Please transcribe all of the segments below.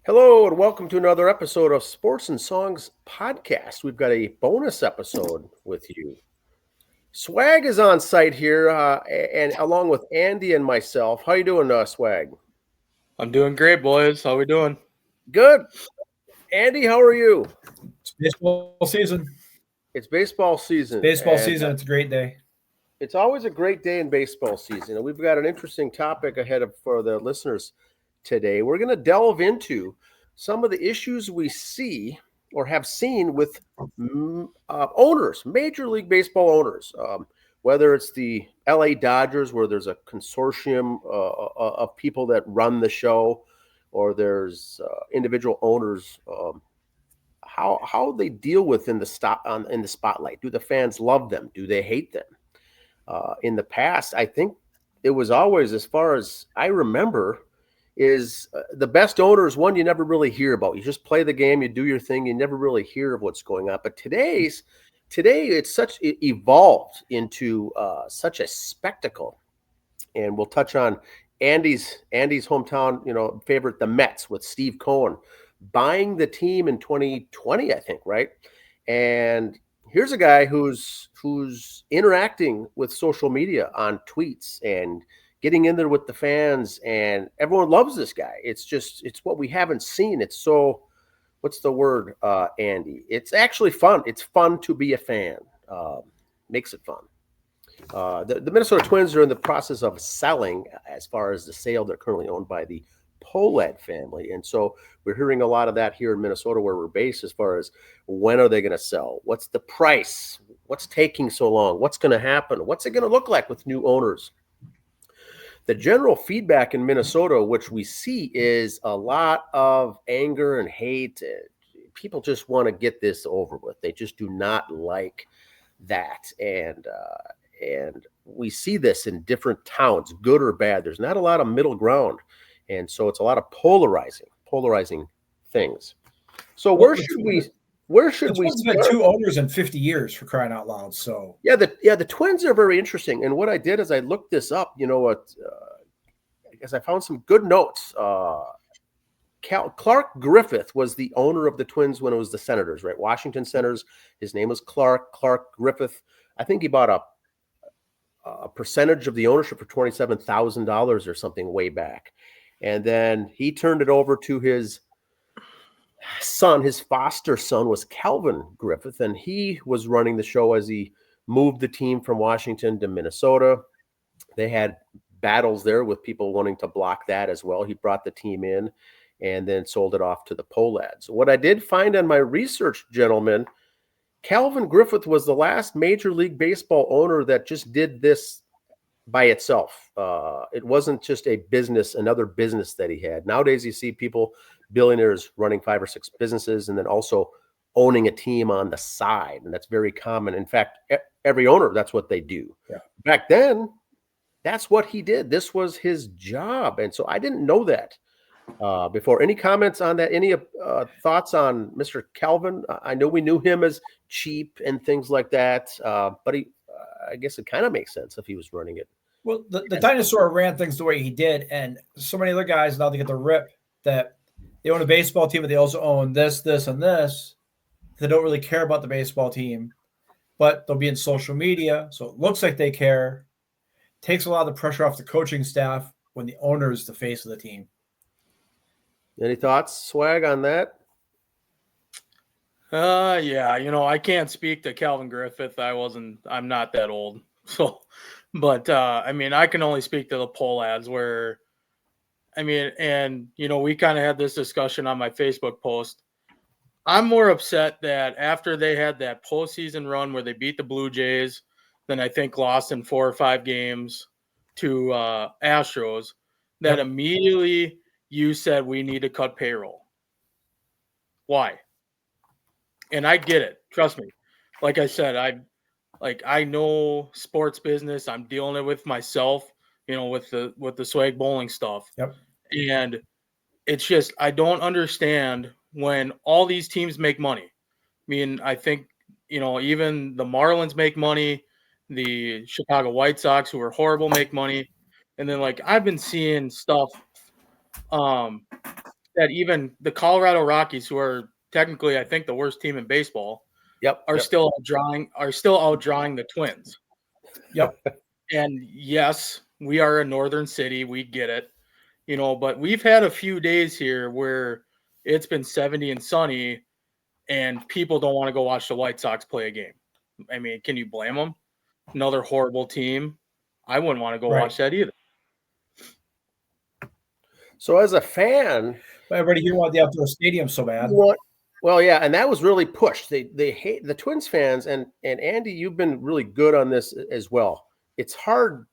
Hello and welcome to another episode of Sports and Songs Podcast. We've got a bonus episode with you. Swagg is on site here, and along with Andy and myself. How you doing, Swagg? I'm doing great, boys. How we doing? Good. Andy, how are you? It's baseball season. It's baseball season. It's a great day. It's always a great day in baseball season, and we've got an interesting topic ahead for the listeners today. We're going to delve into some of the issues we see or have seen with owners, Major League Baseball owners, whether it's the LA Dodgers, where there's a consortium of people that run the show, or there's individual owners. How they deal with in the spotlight. Do the fans love them? Do they hate them? In the past, I think it was always, as far as I remember, is the best owner is one you never really hear about. You just play the game, you do your thing, you never really hear of what's going on. But today it evolved into such a spectacle, and we'll touch on Andy's hometown, favorite, the Mets, with Steve Cohen buying the team in 2020, I think, right? And here's a guy who's interacting with social media on tweets and getting in there with the fans, and everyone loves this guy. It's what we haven't seen. It's so, what's the word, Andy? It's actually fun. It's fun to be a fan. Makes it fun. The Minnesota Twins are in the process of selling, as far as the sale. They're currently owned by the Pohlad family. And so we're hearing a lot of that here in Minnesota, where we're based, as far as when are they going to sell? What's the price? What's taking so long? What's going to happen? What's it going to look like with new owners? The general feedback in Minnesota, which we see, is a lot of anger and hate. People just want to get this over with. They just do not like that. And we see this in different towns, good or bad. There's not a lot of middle ground. And so it's a lot of polarizing things. So where should we start? Been two owners in 50 years, for crying out loud. So the Twins are very interesting. And what I did is I looked this up. You know what? I guess I found some good notes. Clark Griffith was the owner of the Twins when it was the Senators, right? Washington Senators. His name was Clark Griffith. I think he bought a percentage of the ownership for $27,000 or something way back. And then he turned it over to his son. His foster son was Calvin Griffith, and he was running the show as he moved the team from Washington to Minnesota. They had battles there with people wanting to block that as well. He brought the team in and then sold it off to the Pohlads. What I did find on my research, gentlemen, Calvin Griffith was the last Major League Baseball owner that just did this by itself. It wasn't just another business that he had. Nowadays, you see people, billionaires, running 5 or 6 businesses and then also owning a team on the side. And that's very common. In fact, every owner, that's what they do. Yeah. Back then, that's what he did. This was his job. And so I didn't know that before. Any comments on that? Any thoughts on Mr. Calvin? I know we knew him as cheap and things like that, but I guess it kind of makes sense if he was running it. Well, the dinosaur ran things the way he did, and so many other guys now they get the rip that they own a baseball team, but they also own this, and this. They don't really care about the baseball team, but they'll be in social media, so it looks like they care. Takes a lot of the pressure off the coaching staff when the owner is the face of the team. Any thoughts, Swagg, on that? Yeah, I can't speak to Calvin Griffith. I'm not that old. So, but I can only speak to the Pohlads, where, we kind of had this discussion on my Facebook post. I'm more upset that after they had that postseason run where they beat the Blue Jays, then I think lost in 4 or 5 games to Astros, that immediately you said we need to cut payroll. Why? And I get it. Trust me. Like I said, I know sports business. I'm dealing it with myself, with the Swagg bowling stuff. Yep. And it's just, I don't understand when all these teams make money. I think, even the Marlins make money, the Chicago White Sox, who are horrible, make money. And then I've been seeing stuff that even the Colorado Rockies, who are technically, I think, the worst team in baseball, are still outdrawing the Twins. Yep. And yes, we are a northern city. We get it, but we've had a few days here where it's been 70 and sunny and people don't want to go watch the White Sox play a game. I mean, can you blame them? Another horrible team. I wouldn't want to go watch that either. So as a fan, everybody here wanted the outdoor stadium so bad. Well, yeah, and that was really pushed. They hate the Twins fans, and Andy, you've been really good on this as well. It's hard.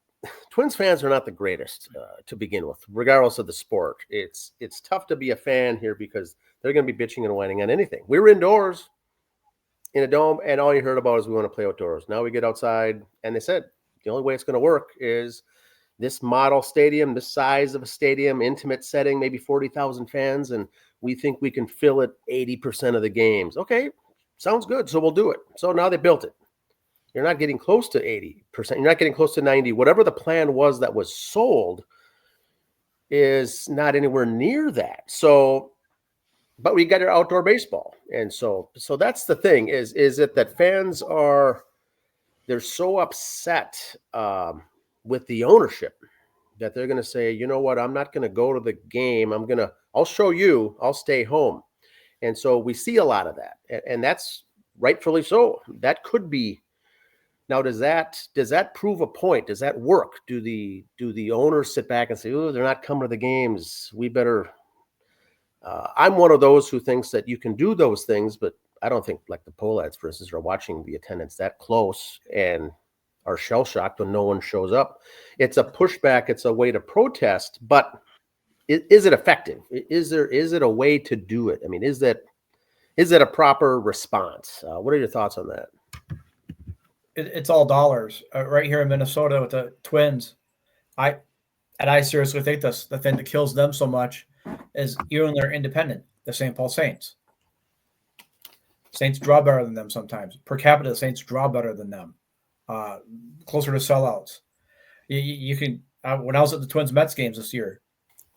Twins fans are not the greatest to begin with, regardless of the sport. It's tough to be a fan here because they're going to be bitching and whining on anything. We were indoors in a dome, and all you heard about is we want to play outdoors. Now we get outside, and they said the only way it's going to work is this model stadium, this size of a stadium, intimate setting, maybe 40,000 fans, and we think we can fill it 80% of the games. Okay, sounds good, so we'll do it. So now they built it. You're not getting close to 80%. You're not getting close to 90. Whatever the plan was that was sold is not anywhere near that. So, but we got our outdoor baseball. And so that's the thing is it that fans they're so upset with the ownership that they're going to say, you know what, I'm not going to go to the game. I'll show you, I'll stay home. And so we see a lot of that. And that's rightfully so. That could be. Now, does that prove a point? Does that work? Do the owners sit back and say, oh, they're not coming to the games, we better I'm one of those who thinks that you can do those things, but I don't think like the Pohlads, for instance, are watching the attendance that close and are shell-shocked when no one shows up. It's a pushback. It's a way to protest, but is it effective? Is it a way to do it? I mean, is it a proper response? What are your thoughts on that? It's all dollars. Right here in Minnesota with the Twins, I seriously think the thing that kills them so much is even when they're independent, the St. Paul Saints. Saints draw better than them sometimes. Per capita, the Saints draw better than them. Closer to sellouts. You can. When I was at the Twins Mets games this year,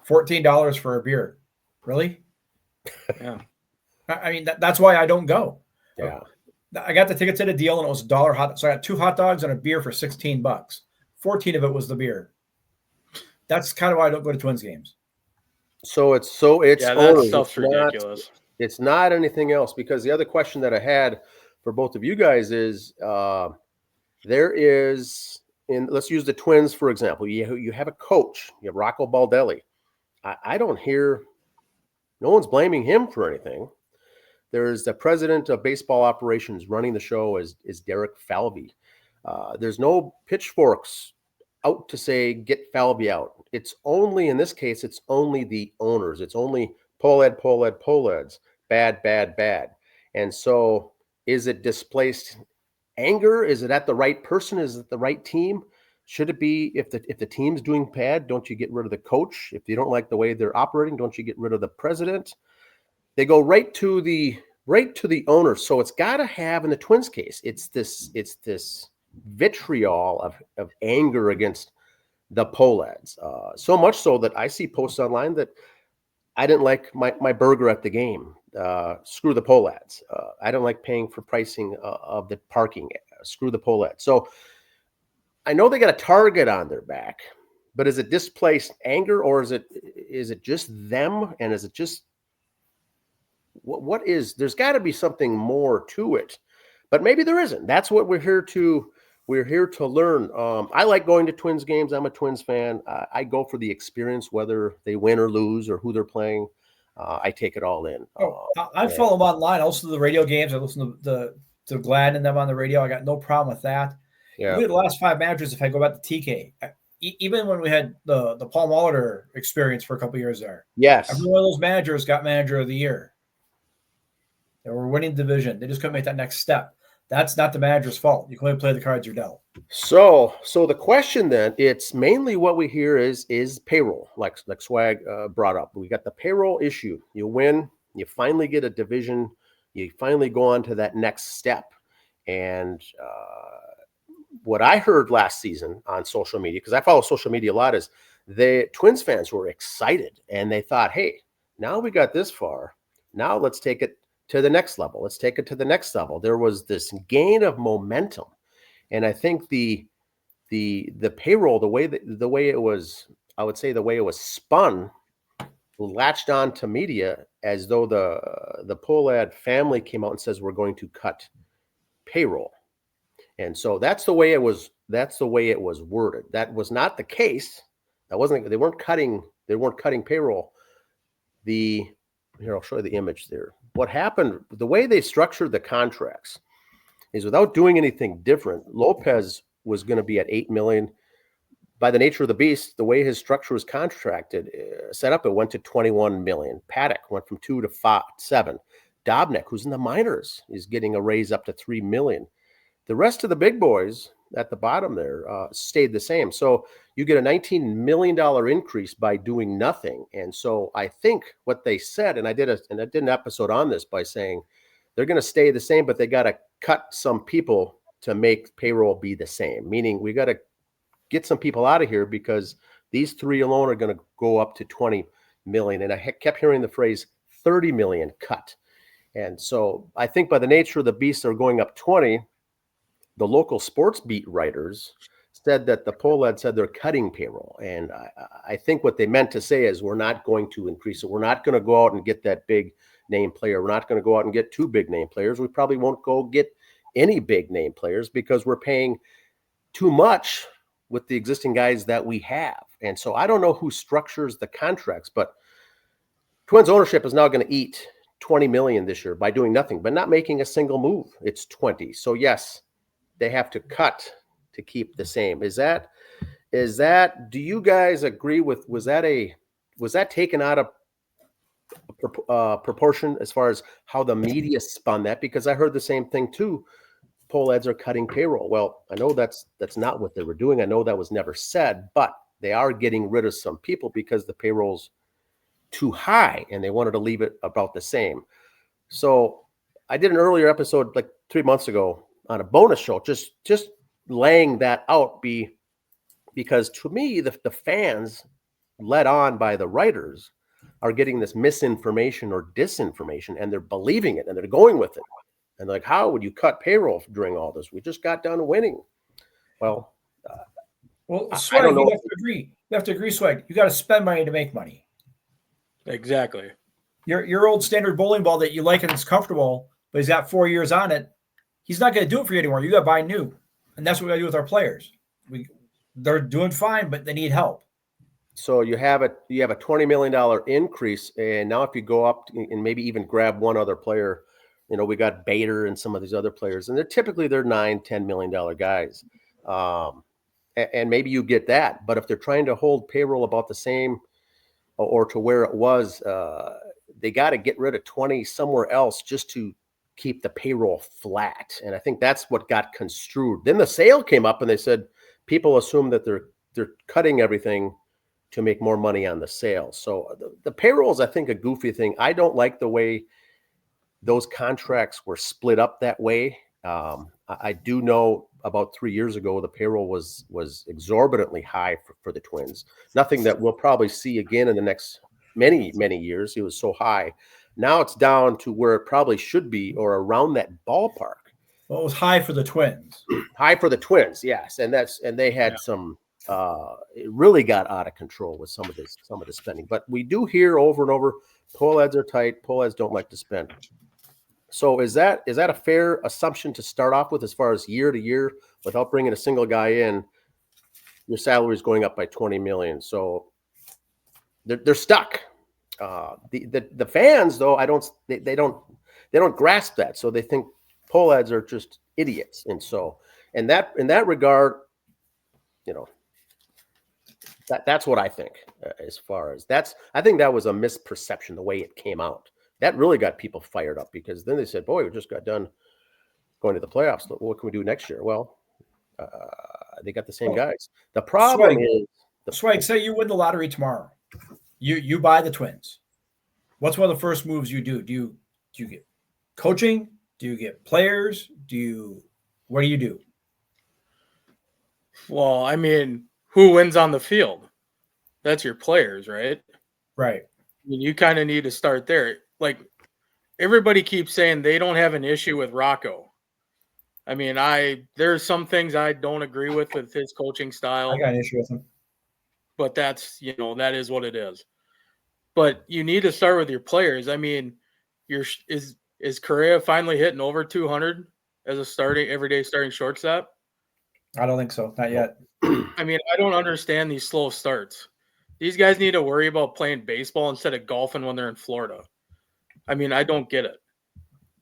$14 for a beer. Really? Yeah. I mean, that's why I don't go. Yeah. I got the tickets at a deal, and it was $1 hot. So I got 2 hot dogs and a beer for $16. 14 of it was the beer. That's kind of why I don't go to Twins games. So it's that stuff's ridiculous. It's not anything else, because the other question that I had for both of you guys is let's use the Twins for example. You have a coach, you have Rocco Baldelli. I don't hear, no one's blaming him for anything. There's the president of baseball operations running the show is Derek Falvey. There's no pitchforks out to say get Falvey out. It's only, in this case, it's only the owners. It's only Pohlads, bad. And so is it displaced anger? Is it at the right person? Is it the right team? Should it be, if the team's doing bad, don't you get rid of the coach? If you don't like the way they're operating, don't you get rid of the president? They go right to the owner. So it's got to have, in the Twins case, it's this vitriol of anger against the Pohlads. So much so that I see posts online that I didn't like my burger at the game. Screw the Pohlads. I don't like paying for pricing of the parking. Screw the Pohlads. So I know they got a target on their back, but is it displaced anger, or is it just them? And is it just what is? There's got to be something more to it, but maybe there isn't. That's what we're here to learn. I like going to Twins games. I'm a Twins fan. I go for the experience, whether they win or lose or who they're playing. I take it all in. I follow them online. I listen to the radio games. I listen to Glad and them on the radio. I got no problem with that. Yeah. Look at the last 5 managers. If I go back to TK, even when we had the Paul Molitor experience for a couple of years there, yes, every one of those managers got Manager of the Year. They were winning the division. They just couldn't make that next step. That's not the manager's fault. You can only play the cards you're dealt. So the question then, it's mainly what we hear is payroll, like Swagg brought up. We got the payroll issue. You win, you finally get a division, you finally go on to that next step. And what I heard last season on social media, because I follow social media a lot, is the Twins fans were excited and they thought, hey, Now we got this far. Now let's take it to the next level. Let's take it to the next level. There was this gain of momentum, and I think the payroll, the way it was, I would say the way it was spun, latched on to media as though the Pohlad family came out and says we're going to cut payroll. And so that's the way it was worded. That was not the case. They weren't cutting payroll. Here, I'll show you the image there. What happened, the way they structured the contracts is without doing anything different, Lopez was going to be at $8 million. By the nature of the beast, the way his structure was contracted, set up, it went to $21 million. Paddock went from 2 to 7. Dobnak, who's in the minors, is getting a raise up to $3 million. The rest of the big boys at the bottom there stayed the same. So you get a $19 million increase by doing nothing. And so I think what they said, and I did an episode on this by saying they're going to stay the same, but they got to cut some people to make payroll be the same. Meaning we got to get some people out of here because these three alone are going to go up to 20 million. And I kept hearing the phrase 30 million cut. And so I think by the nature of the beast, they're going up 20. The local sports beat writers said that the Pohlad said they're cutting payroll. And I think what they meant to say is we're not going to increase it. We're not going to go out and get that big name player. We're not going to go out and get 2 big name players. We probably won't go get any big name players because we're paying too much with the existing guys that we have. And so I don't know who structures the contracts, but Twins ownership is now going to eat 20 million this year by doing nothing, but not making a single move. It's 20. So yes, they have to cut to keep the same. Is that, do you guys agree with, was that taken out of proportion as far as how the media spun that? Because I heard the same thing too. Pohlads are cutting payroll. Well, I know that's not what they were doing. I know that was never said, but they are getting rid of some people because the payroll's too high and they wanted to leave it about the same. So I did an earlier episode like 3 months ago on a bonus show, just laying that out because to me, the fans led on by the writers are getting this misinformation or disinformation and they're believing it and they're going with it. And like, how would you cut payroll during all this? We just got done winning. Well, Swagg, you have to agree. You have to agree, Swagg. You got to spend money to make money. Exactly. Your old standard bowling ball that you like and it's comfortable, but he's got 4 years on it. He's not going to do it for you anymore. You got to buy new, and that's what we got to do with our players. They're doing fine, but they need help. So you have a $20 million increase, and now if you go up and maybe even grab one other player. You know, we got Bader and some of these other players, and they're $9-10 million guys. And maybe you get that. But if they're trying to hold payroll about the same or to where it was, they got to get rid of 20 somewhere else just to keep the payroll flat. And I think that's what got construed. Then the sale came up and they said people assume that they're cutting everything to make more money on the sale. So the payroll is, I think, a goofy thing. I don't like the way those contracts were split up that way. I do know about 3 years ago, the payroll was exorbitantly high for the Twins. Nothing that we'll probably see again in the next many, many years. It was so high. Now it's down to where it probably should be or around that ballpark. Well, it was high for the Twins. High for the Twins, yes. And they had some it really got out of control with some of the spending. But we do hear over and over, Pohlads are tight, Pohlads don't like to spend. So is that a fair assumption to start off with as far as year to year without bringing a single guy in? Your salary is going up by 20 million. So they're stuck. The fans though, they don't grasp that. So they think Pohlads are just idiots. And so in that regard, you know, that's what I think as far as I think that was a misperception the way it came out. That really got people fired up because then they said, boy, we just got done going to the playoffs. What can we do next year? Well, they got the same guys. The problem is Swagg, say you win the lottery tomorrow. You buy the Twins. What's one of the first moves you do? Do you get coaching? Do you get players? What do you do? Well, I mean, who wins on the field? That's your players, right? Right. You kind of need to start there. Like everybody keeps saying they don't have an issue with Rocco. I mean, there's some things I don't agree with his coaching style. I got an issue with him. But that's, that is what it is. But you need to start with your players. I mean, is Correa finally hitting over 200 as a everyday starting shortstop? I don't think so. Not yet. I mean, I don't understand these slow starts. These guys need to worry about playing baseball instead of golfing when they're in Florida. I mean, I don't get it.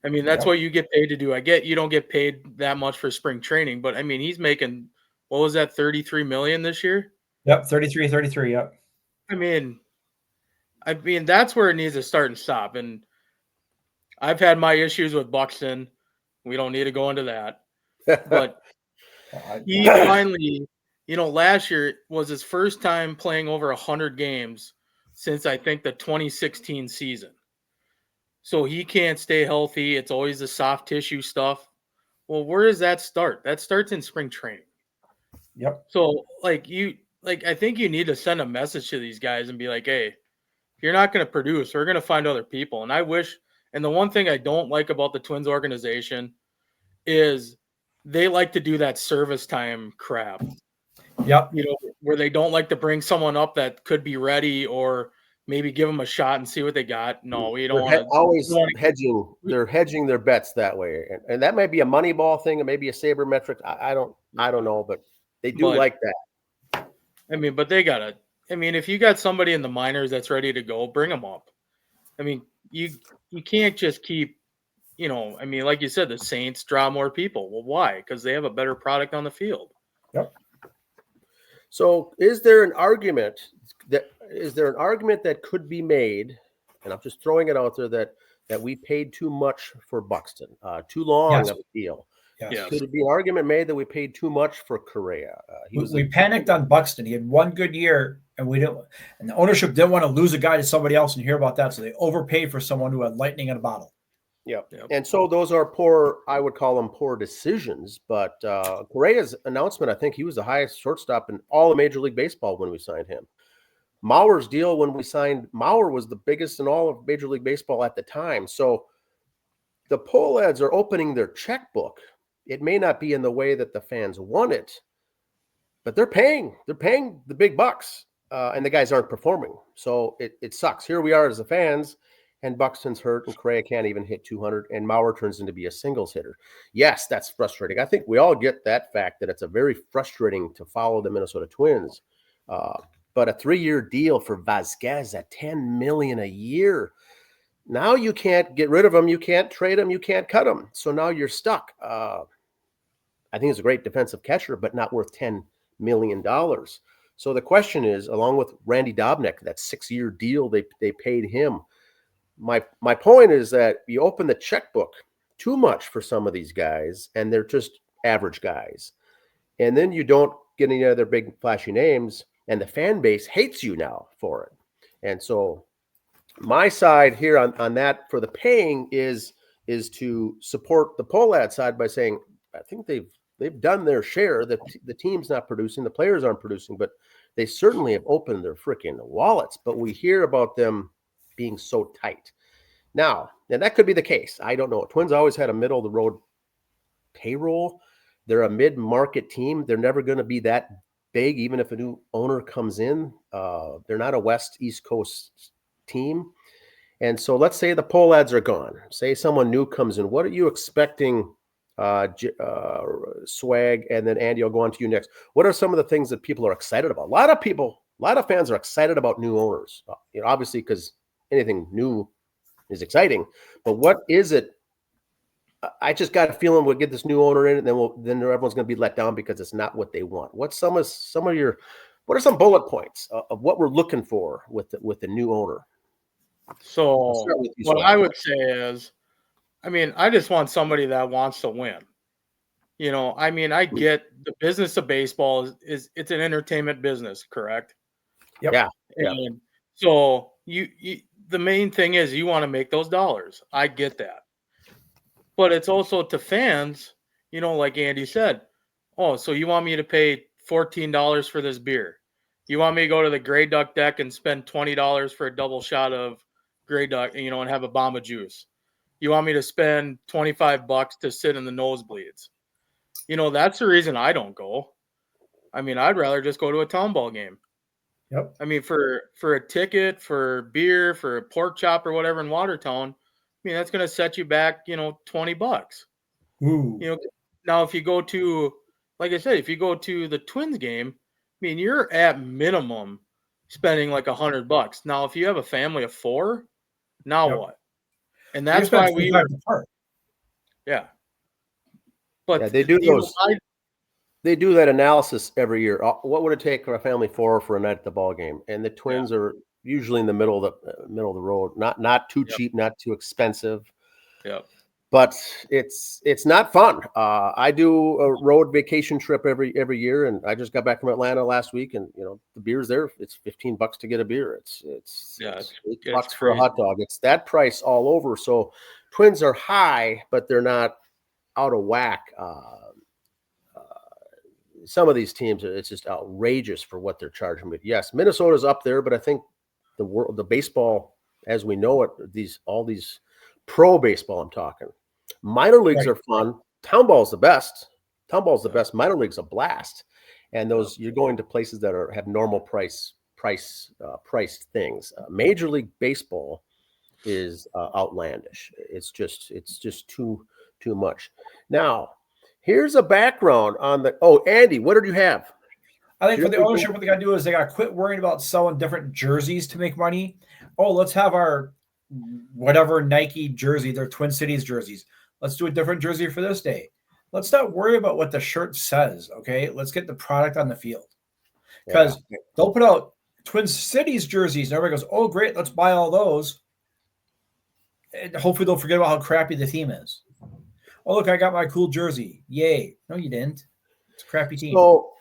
I mean, that's what you get paid to do. I get you don't get paid that much for spring training, but I mean, he's making, what was that, 33 million this year? Yep, 33, yep. I mean, that's where it needs to start and stop. And I've had my issues with Buxton. We don't need to go into that. But he finally, last year was his first time playing over 100 games since I think the 2016 season. So he can't stay healthy. It's always the soft tissue stuff. Well, where does that start? That starts in spring training. Yep. So I think you need to send a message to these guys and be like, hey, if you're not going to produce, we're going to find other people. And and the one thing I don't like about the Twins organization is they like to do that service time crap. Yep. Where they don't like to bring someone up that could be ready or maybe give them a shot and see what they got. No, we don't want to. Always hedging. They're hedging their bets that way. And that might be a money ball thing. It may be a sabermetric. I don't know, but they do like that. I mean, but they got to. I mean, if you got somebody in the minors that's ready to go, bring them up. I mean, you can't just keep, I mean, like you said, the Saints draw more people. Well, why? Because they have a better product on the field. Yep. So is there an argument that could be made, and I'm just throwing it out there, that we paid too much for Buxton, too long of a deal? Yes. Could it be an argument made that we paid too much for Correa? We panicked on Buxton. He had one good year, and the ownership didn't want to lose a guy to somebody else and hear about that, so they overpaid for someone who had lightning in a bottle. Yep. And so those are poor, I would call them poor decisions. But Correa's announcement, I think he was the highest shortstop in all of Major League Baseball when we signed him. Mauer's deal when we signed Mauer was the biggest in all of Major League Baseball at the time. So the Pohlads are opening their checkbook. It may not be in the way that the fans want it, but they're paying the big bucks, and the guys aren't performing. So it sucks. Here we are as the fans, and Buxton's hurt, and Correa can't even hit 200, and Mauer turns into be a singles hitter. Yes, that's frustrating. I think we all get that fact, that it's a very frustrating to follow the Minnesota Twins. But a 3-year deal for Vasquez at $10 million a year. Now you can't get rid of him. You can't trade him. You can't cut him. So now you're stuck. I think he's a great defensive catcher, but not worth $10 million. So the question is, along with Randy Dobnak, that 6-year deal they paid him. My point is that you open the checkbook too much for some of these guys, and they're just average guys. And then you don't get any other big flashy names, and the fan base hates you now for it. And so my side here on that for the paying is to support the Pohlad side by saying, I think they've done their share. The team's not producing, the players aren't producing, but they certainly have opened their freaking wallets. But we hear about them being so tight. Now, and that could be the case. I don't know. Twins always had a middle of the road payroll. They're a mid-market team. They're never going to be that big, even if a new owner comes in. They're not a West-East Coast team. And so let's say the Pohlads are gone. Say someone new comes in. What are you expecting, Swagg, and then Andy, I'll go on to you next. What are some of the things that people are excited about? A lot of fans are excited about new owners, obviously, because anything new is exciting. But what is it? I just got a feeling we'll get this new owner in, and then everyone's going to be let down because it's not what they want. What are some bullet points of what we're looking for with the new owner? So what I would say is, I just want somebody that wants to win. I get the business of baseball is it's an entertainment business, correct? Yep. Yeah. And so the main thing is you want to make those dollars. I get that. But it's also to fans, like Andy said, oh, so you want me to pay $14 for this beer? You want me to go to the Grey Duck deck and spend $20 for a double shot of Grey Duck, and have a bomb of juice? You want me to spend $25 to sit in the nosebleeds? That's the reason I don't go. I mean, I'd rather just go to a town ball game. Yep. I mean, for a ticket, for beer, for a pork chop or whatever in Watertown, I mean, that's going to set you back, $20. Ooh. Now if you go to, like I said, if you go to the Twins game, I mean, you're at minimum spending like $100. Now, if you have a family of 4, now Yep. what? And that's why we, yeah. But yeah, they do those. They do that analysis every year. What would it take for a family of 4 for a night at the ball game? And the Twins are usually in the middle of the road, not too cheap, not too expensive. Yeah. But it's not fun. I do a road vacation trip every year, and I just got back from Atlanta last week, and the beer's there. It's $15 to get a beer. It's $8 for a hot dog. It's that price all over. So Twins are high, but they're not out of whack. Some of these teams, it's just outrageous for what they're charging. But yes, Minnesota's up there, but I think the baseball as we know it, all these pro baseball, I'm talking. Minor leagues are fun. Town ball's the best. Town ball's the best. Minor league's a blast. And those you're going to places that have normal priced things. Major League Baseball is outlandish. It's just too much. Now, here's a background on the. Oh, Andy, what did you have? I think for the ownership, what they got to do is they got to quit worrying about selling different jerseys to make money. Oh, let's have our whatever Nike jersey, their Twin Cities jerseys. Let's do a different jersey for this day. Let's not worry about what the shirt says, okay? Let's get the product on the field. Because they'll put out Twin Cities jerseys, and everybody goes, oh, great, let's buy all those. And hopefully they'll forget about how crappy the team is. Oh, look, I got my cool jersey. Yay. No, you didn't. It's a crappy team.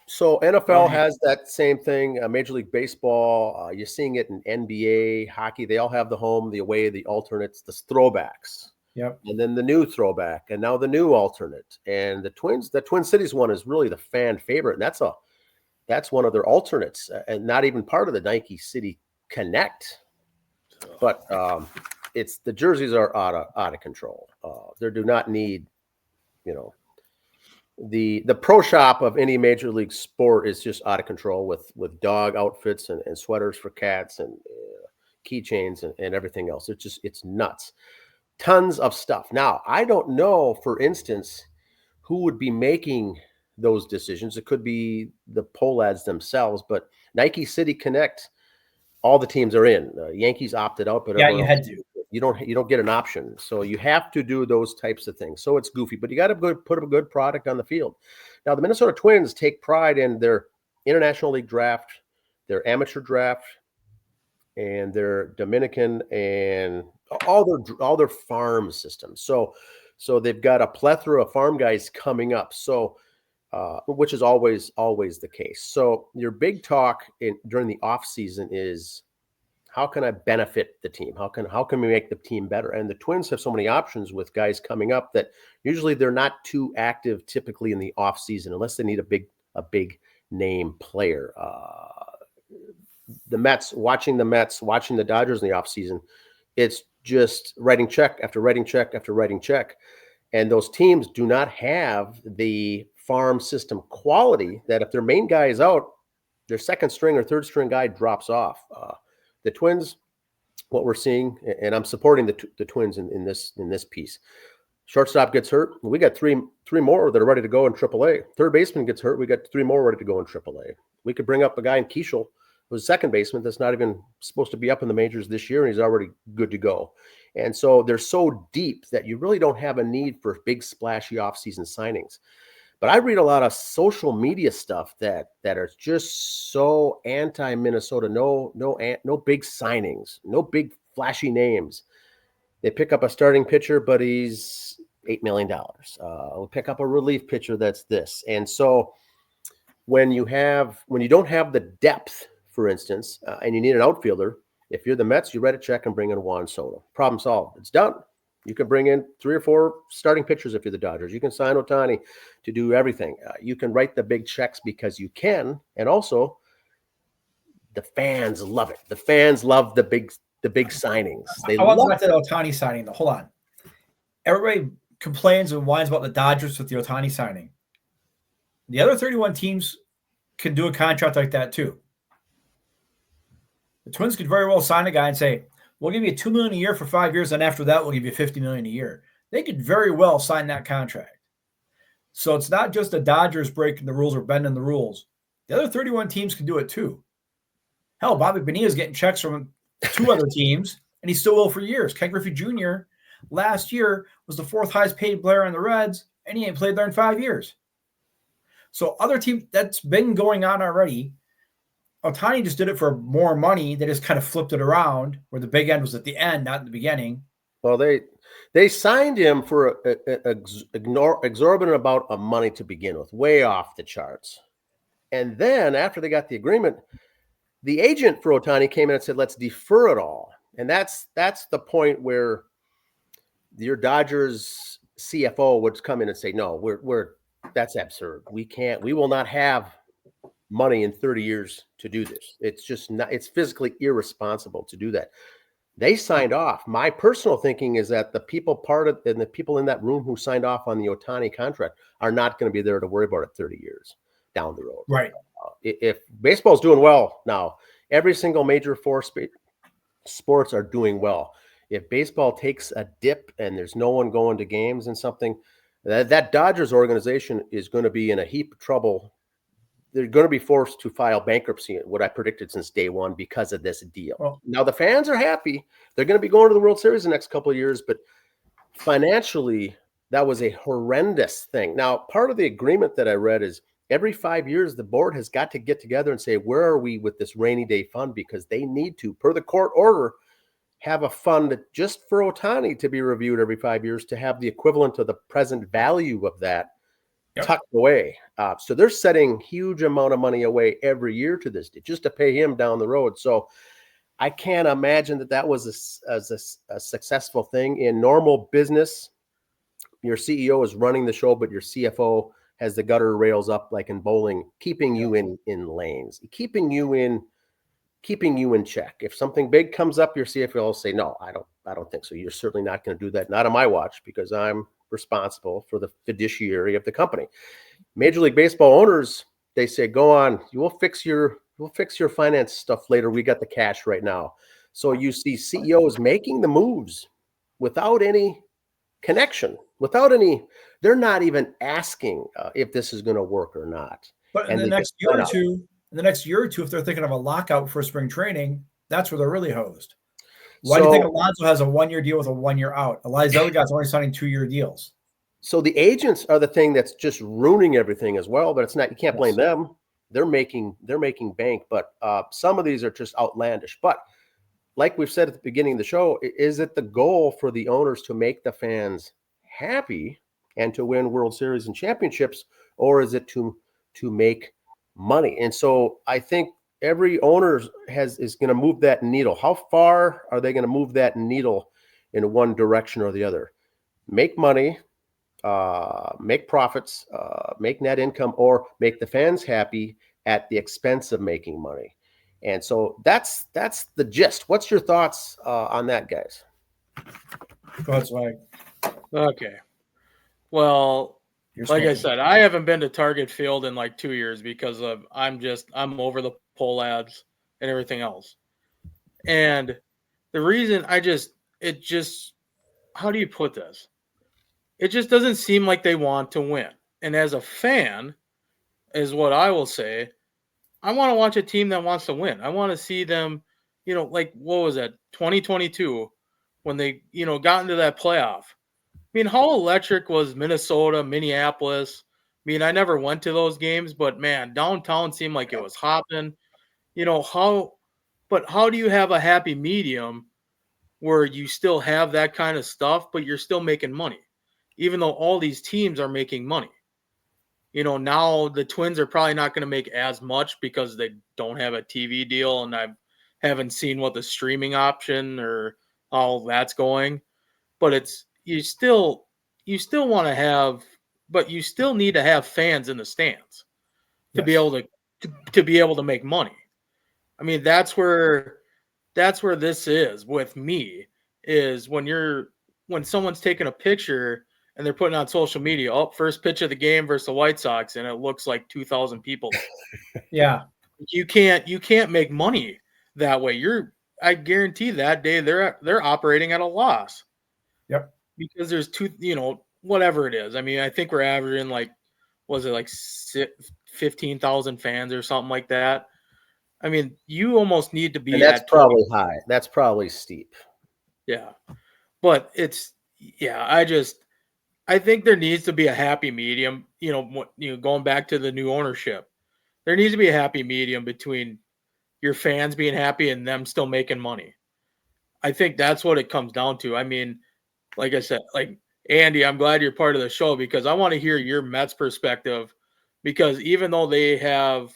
So NFL has that same thing. Major League Baseball, you're seeing it in NBA, hockey. They all have the home, the away, the alternates, the throwbacks. Yep. And then the new throwback, and now the new alternate. And the Twin Cities one is really the fan favorite, and that's one of their alternates, and not even part of the Nike City Connect. But it's the jerseys are out of control. They do not need, the pro shop of any major league sport is just out of control with dog outfits and sweaters for cats and keychains and everything else. It's nuts. Tons of stuff. Now, I don't know, for instance, who would be making those decisions. It could be the poll ads themselves, but Nike City Connect, all the teams are in. Yankees opted out, but you had to. You don't get an option, so you have to do those types of things. So it's goofy, but you got to put a good product on the field. Now, the Minnesota Twins take pride in their International League draft, their amateur draft, and their Dominican and all their farm systems. So they've got a plethora of farm guys coming up. So which is always the case. So your big talk during the off season is, how can I benefit the team? How can we make the team better? And the Twins have so many options with guys coming up that usually they're not too active typically in the off season unless they need a big name player. Watching the Dodgers in the off season, it's just writing check after writing check after writing check. And those teams do not have the farm system quality that if their main guy is out, their second string or third string guy drops off. The Twins, what we're seeing, and I'm supporting the Twins in this piece. Shortstop gets hurt. We got three more that are ready to go in AAA. Third baseman gets hurt. We got 3 more ready to go in AAA. We could bring up a guy in Keishel, who's a second baseman that's not even supposed to be up in the majors this year, and he's already good to go. And so they're so deep that you really don't have a need for big splashy offseason signings. But I read a lot of social media stuff that are just so anti-Minnesota. No big signings, no big flashy names. They pick up a starting pitcher, but he's $8 million. We'll pick up a relief pitcher that's this. And so when you don't have the depth, for instance, and you need an outfielder, if you're the Mets, you write a check and bring in Juan Soto. Problem solved. It's done. You can bring in 3 or 4 starting pitchers if you're the Dodgers. You can sign Ohtani to do everything. You can write the big checks because you can. And also, The fans love it. The fans love the big signings. I want to go back to the Ohtani signing, though. Hold on. Everybody complains and whines about the Dodgers with the Ohtani signing. The other 31 teams can do a contract like that too. The Twins could very well sign a guy and say, we'll give you $2 million a year for 5 years, and after that, we'll give you $50 million a year. They could very well sign that contract. So it's not just the Dodgers breaking the rules or bending the rules. The other 31 teams can do it too. Hell, Bobby Bonilla's getting checks from 2 other teams, and he still will for years. Ken Griffey Jr. last year was the 4th highest paid player in the Reds, and he ain't played there in 5 years. So other teams, that's been going on already. Ohtani just did it for more money. They just kind of flipped it around, where the big end was at the end, not at the beginning. Well, they signed him for exorbitant amount of money to begin with, way off the charts. And then after they got the agreement, the agent for Ohtani came in and said, let's defer it all. And that's the point where your Dodgers CFO would come in and say, no, we're that's absurd. We will not have money in 30 years to do this. It's just not, it's physically irresponsible to do that. They signed off. My personal thinking is that the people and the people in that room who signed off on the Ohtani contract are not going to be there to worry about it 30 years down the road. Right. If baseball's doing well now, every single major sports are doing well. If baseball takes a dip and there's no one going to games and something, that Dodgers organization is going to be in a heap of trouble. They're going to be forced to file bankruptcy, what I predicted since day one, because of this deal. Well, now, the fans are happy. They're going to be going to the World Series the next couple of years, but financially, that was a horrendous thing. Now, part of the agreement that I read is every 5 years, the board has got to get together and say, where are we with this rainy day fund? Because they need to, per the court order, have a fund just for Ohtani to be reviewed every 5 years to have the equivalent of the present value of that tucked away. So they're setting huge amount of money away every year to this just to pay him down the road. So I can't imagine that was a successful thing. In normal business, your CEO is running the show, but your CFO has the gutter rails up like in bowling, keeping you in lanes, keeping you in check. If something big comes up, your CFO will say, no, I don't think so. You're certainly not going to do that. Not on my watch, because I'm responsible for the fiduciary of the company. Major League Baseball owners, they say, go on, we'll fix your finance stuff later. We got the cash right now. So you see CEOs making the moves without any connection, they're not even asking if this is going to work or not. But in the next year or two, if they're thinking of a lockout for spring training, that's where they're really hosed. Why do you think Alonso has a 1-year deal with a 1-year out? A lot of these other guys are only signing 2-year deals. So the agents are the thing that's just ruining everything as well, but it's not, you can't blame them. They're making bank, but some of these are just outlandish. But like we've said at the beginning of the show, is it the goal for the owners to make the fans happy and to win World Series and championships, or is it to make money? And so I think every owner is going to move that needle. How far are they going to move that needle in one direction or the other? Make money, make profits, make net income, or make the fans happy at the expense of making money. And so that's the gist. What's your thoughts on that, guys? Go ahead, Swagg. Okay. Well, like I said, I haven't been to Target Field in like 2 years because I'm over the poll ads and everything else. And the reason how do you put this? It just doesn't seem like they want to win. And as a fan, is what I will say, I want to watch a team that wants to win. I want to see them, like, what was that, 2022, when they, got into that playoff. I mean, how electric was Minnesota, Minneapolis? I mean, I never went to those games, but man, downtown seemed like it was hopping. But how do you have a happy medium where you still have that kind of stuff, but you're still making money, even though all these teams are making money? Now the Twins are probably not going to make as much because they don't have a TV deal, and I haven't seen what the streaming option or how that's going. But you still want to have, but you still need to have fans in the stands to be able to make money. I mean, that's where this is with me, is when someone's taking a picture and they're putting on social media, first pitch of the game versus the White Sox, and it looks like 2,000 people. Yeah. You can't make money that way. I guarantee that day they're operating at a loss. Yep. Because there's whatever it is. I mean, I think we're averaging was it like 15,000 fans or something like that? I mean, you almost need to be and that's at probably high. That's probably steep. Yeah. But I think there needs to be a happy medium, going back to the new ownership. There needs to be a happy medium between your fans being happy and them still making money. I think that's what it comes down to. I mean, like I said, Andy, I'm glad you're part of the show because I want to hear your Mets perspective, because even though I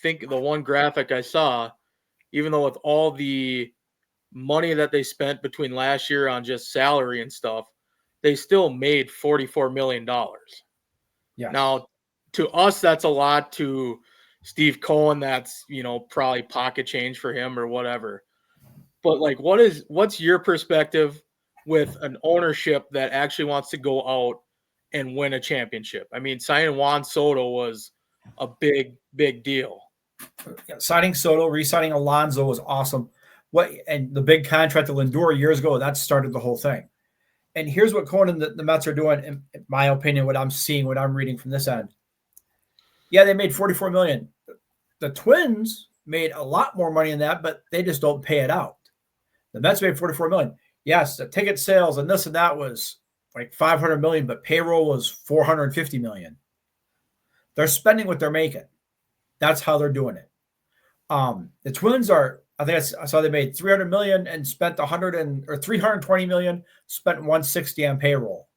think the one graphic I saw, even though with all the money that they spent between last year on just salary and stuff, they still made $44 million. Yeah. Now, to us, that's a lot. To Steve Cohen, that's, probably pocket change for him or whatever. But what's your perspective with an ownership that actually wants to go out and win a championship? I mean, signing Juan Soto was a big, big deal. Yeah, signing Soto, re-signing Alonso was awesome. And the big contract to Lindor years ago, that started the whole thing. And here's what Cohen and the Mets are doing, in my opinion, what I'm seeing, what I'm reading from this end. Yeah, they made $44 million. The Twins made a lot more money than that, but they just don't pay it out. The Mets made $44 million. Yes, the ticket sales and this and that was like $500 million, but payroll was $450 million. They're spending what they're making. That's how they're doing it. The Twins I saw they made $300 million and spent $320 million, spent $160 on payroll.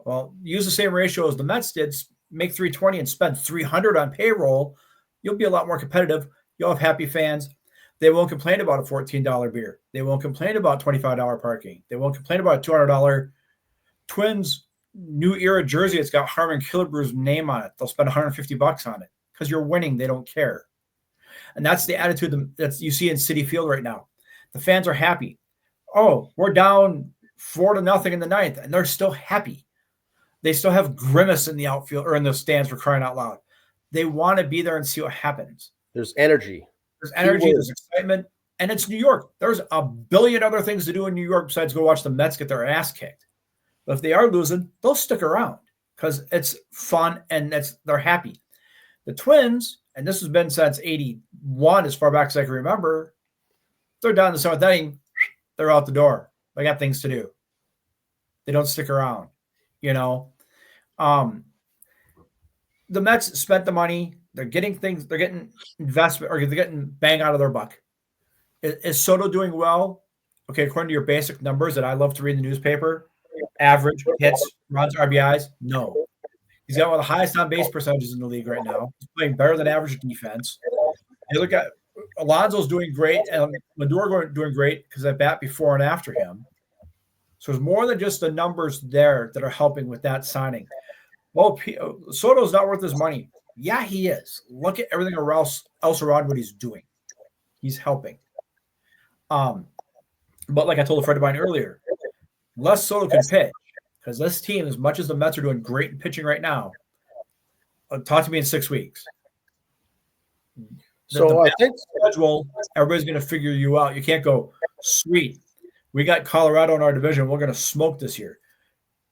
Well, use the same ratio as the Mets did, make $320 and spend $300 on payroll. You'll be a lot more competitive. You'll have happy fans. They won't complain about a $14 beer. They won't complain about $25 parking. They won't complain about a $200 Twins new era jersey. It's got Harmon Killebrew's name on it. They'll spend $150 on it because you're winning. They don't care. And that's the attitude that you see in Citi Field right now. The fans are happy. Oh, we're down 4-0 in the ninth, and they're still happy. They still have Grimace in the outfield or in the stands, for crying out loud. They want to be there and see what happens. There's energy. There's energy, there's excitement, and it's New York. There's a billion other things to do in New York besides go watch the Mets get their ass kicked. But if they are losing, they'll stick around because it's fun and they're happy. The Twins, and this has been since 81, as far back as I can remember, they're down the seventh inning, they're out the door. They got things to do. They don't stick around, The Mets spent the money. They're getting things. They're getting investment, or they're getting bang out of their buck. Is Soto doing well? Okay, according to your basic numbers that I love to read in the newspaper, average hits, runs, RBIs. No, he's got one of the highest on-base percentages in the league right now. He's playing better than average defense. You look at Alonso's doing great, and Lindor doing great because I bat before and after him. So there's more than just the numbers there that are helping with that signing. Well, Soto's not worth his money. Yeah, he is. Look at everything else around what he's doing. He's helping. But like I told a friend of mine earlier, unless Soto can pitch, because this team, as much as the Mets are doing great in pitching right now, talk to me in 6 weeks. I think schedule, everybody's going to figure you out. You can't go, sweet, we got Colorado in our division. We're going to smoke this year.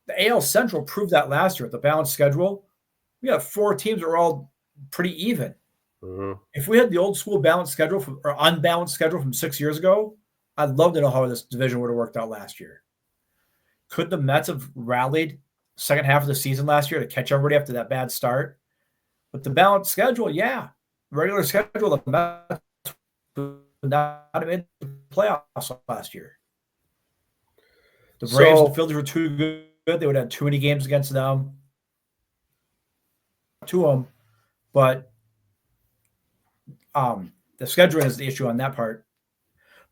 The AL Central proved that last year with the balanced schedule. We got 4 teams that are all pretty even. Mm-hmm. If we had the old school balanced schedule or unbalanced schedule from 6 years ago, I'd love to know how this division would have worked out last year. Could the Mets have rallied second half of the season last year to catch everybody after that bad start? With the balanced schedule, yeah. Regular schedule, the Mets would not have made the playoffs last year. The Braves and the Phillies were too good. They would have too many games against them. To them, but the scheduling is the issue on that part.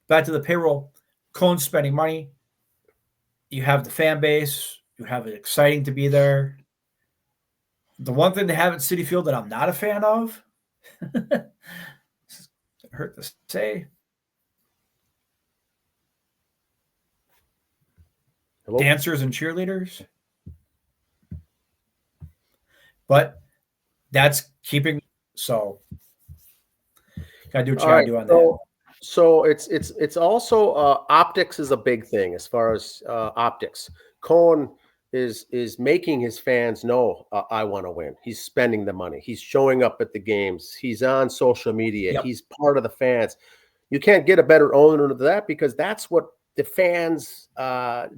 Back to the payroll, Cohen's spending money. You have the fan base. You have it exciting to be there. The one thing they have at Citi Field that I'm not a fan of Hurt to say. Hello? Dancers and cheerleaders. But that's keeping. So gotta do what you gotta do on that. So it's also optics is a big thing as far as optics. Cohen is making his fans know I want to win. He's spending the money. He's showing up at the games. He's on social media. Yep. He's part of the fans. You can't get a better owner than that because that's what the fans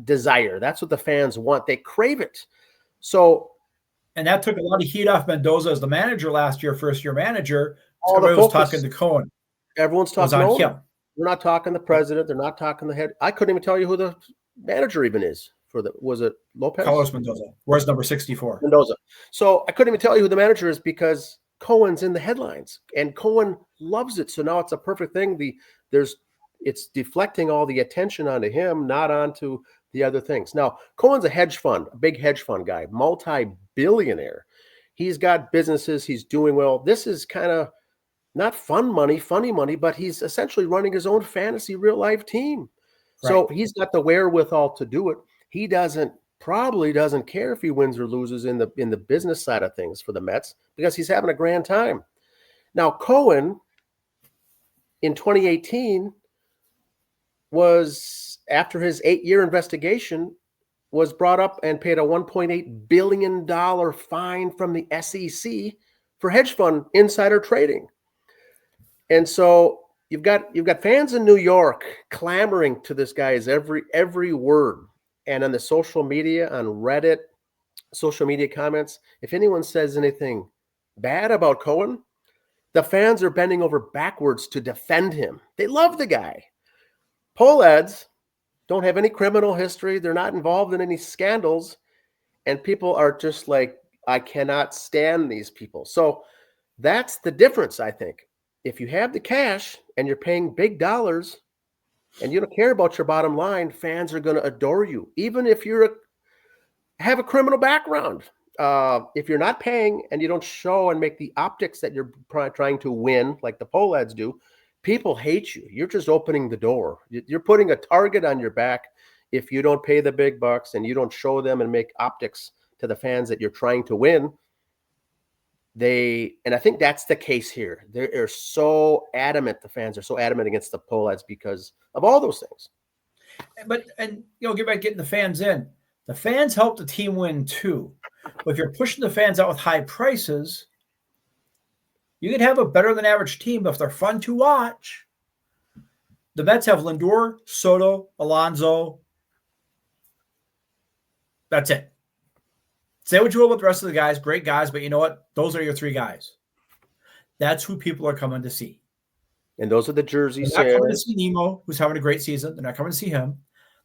desire. That's what the fans want. They crave it. So, and that took a lot of heat off Mendoza as the manager last year, first-year manager. All the everybody was focus. talking to Cohen. Everyone's talking on owner. him. They're not talking the president. They're not talking the head. I couldn't even tell you who the manager even is for the. Was it Lopez? Carlos Mendoza. Where's number 64? Mendoza. So I couldn't even tell you who the manager is because Cohen's in the headlines, and Cohen loves it. So now it's a perfect thing. It's deflecting all the attention onto him, not onto the other things. Now Cohen's a big hedge fund guy, multi-billionaire. He's got businesses. He's doing well. This is kind of not funny money, but he's essentially running his own fantasy real life team. Right. So he's got the wherewithal to do it. He probably doesn't care if he wins or loses in the business side of things for the Mets because he's having a grand time. Now, Cohen in 2018 was, after his 8-year investigation, was brought up and paid a $1.8 billion fine from the SEC for hedge fund insider trading. And so you've got fans in New York clamoring to this guy's every word. And on the social media, on Reddit, social media comments, if anyone says anything bad about Cohen, the fans are bending over backwards to defend him. They love the guy. Poll ads don't have any criminal history. They're not involved in any scandals. And people are just like, I cannot stand these people. So that's the difference, I think. If you have the cash and you're paying big dollars and you don't care about your bottom line, fans are going to adore you, even if have a criminal background. If you're not paying and you don't show and make the optics that you're trying to win, like the poll ads do, people hate you. You're just opening the door. You're putting a target on your back if you don't pay the big bucks and you don't show them and make optics to the fans that you're trying to win. And I think that's the case here. They're so adamant. The fans are so adamant against the poll ads because of all those things. But get back getting the fans in. The fans help the team win too. But if you're pushing the fans out with high prices, you could have a better than average team. But if they're fun to watch, the Mets have Lindor, Soto, Alonso. That's it. Say what you will about the rest of the guys, great guys, but you know what? Those are your 3 guys. That's who people are coming to see. And those are the jerseys. They're not coming to see Nemo, who's having a great season. They're not coming to see him.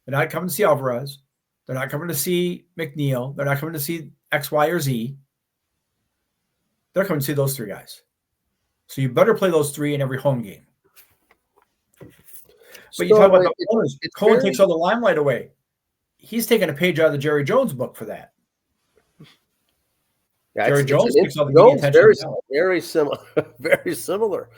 They're not coming to see Alvarez. They're not coming to see McNeil. They're not coming to see X, Y, or Z. They're coming to see those 3 guys. So you better play those 3 in every home game. But you talk about the owners. Cohen takes all the limelight away. He's taking a page out of the Jerry Jones book for that. Yeah, Jerry Jones takes all the media attention. Very similar. Very similar.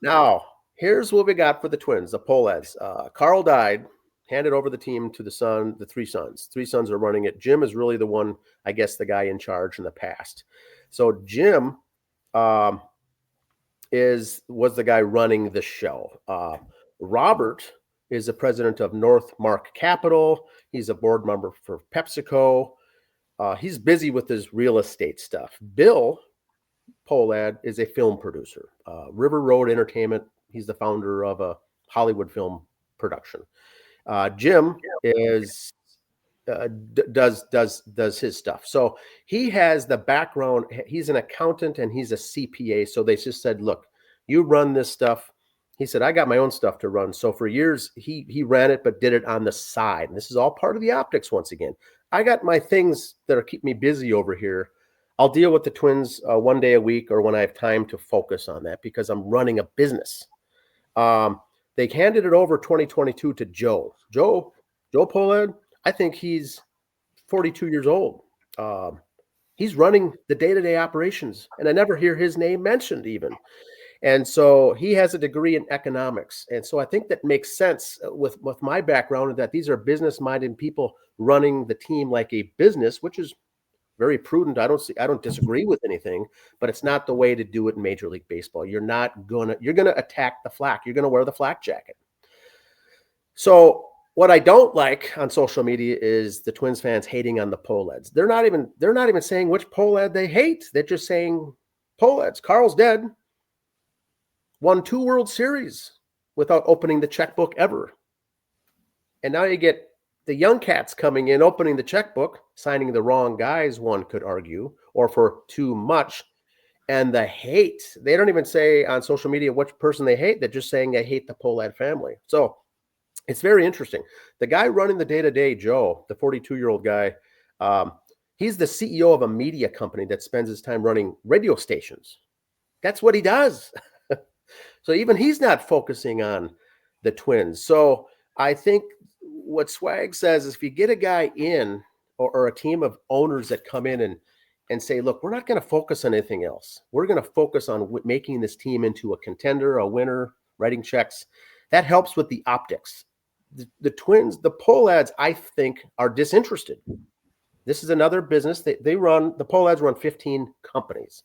Now, here's what we got for the Twins, the poll ads. Carl died, handed over the team to the 3 sons. 3 sons are running it. Jim is really the one, I guess, the guy in charge in the past. So Jim was the guy running the show. Robert is the president of North Mark Capital. He's a board member for PepsiCo. He's busy with his real estate stuff. Bill Polad is a film producer. River Road Entertainment. He's the founder of a Hollywood film production. Jim does his stuff. So he has the background. He's an accountant and he's a CPA. So they just said, look, you run this stuff. He said, I got my own stuff to run. So for years, he ran it, but did it on the side. And this is all part of the optics once again. I got my things that are keep me busy over here. I'll deal with the Twins 1 day a week or when I have time to focus on that because I'm running a business. They handed it over 2022 to Joe Polad. I think he's 42 years old. He's running the day-to-day operations, and I never hear his name mentioned even. And so he has a degree in economics. And so I think that makes sense with my background, that these are business-minded people running the team like a business, which is very prudent. I don't disagree with anything, but it's not the way to do it in Major League Baseball. You're gonna attack the flak. You're gonna wear the flak jacket. So what I don't like on social media is the Twins fans hating on the Pohleds. They're not even saying which Pohled they hate. They're just saying Pohleds. Carl's dead. Won 2 World Series without opening the checkbook ever. And now you get the young cats coming in, opening the checkbook, signing the wrong guys, one could argue, or for too much. And the hate, they don't even say on social media which person they hate. They're just saying they hate the Pohlad family. So it's very interesting. The guy running the day-to-day, Joe, the 42-year-old guy, he's the CEO of a media company that spends his time running radio stations. That's what he does. So even he's not focusing on the Twins. So I think what Swagg says is, if you get a guy in, or a team of owners that come in and say, look, we're not going to focus on anything else. We're going to focus on making this team into a contender, a winner, writing checks. That helps with the optics. The Twins, the Pohlads, I think, are disinterested. This is another business. The Pohlads run 15 companies.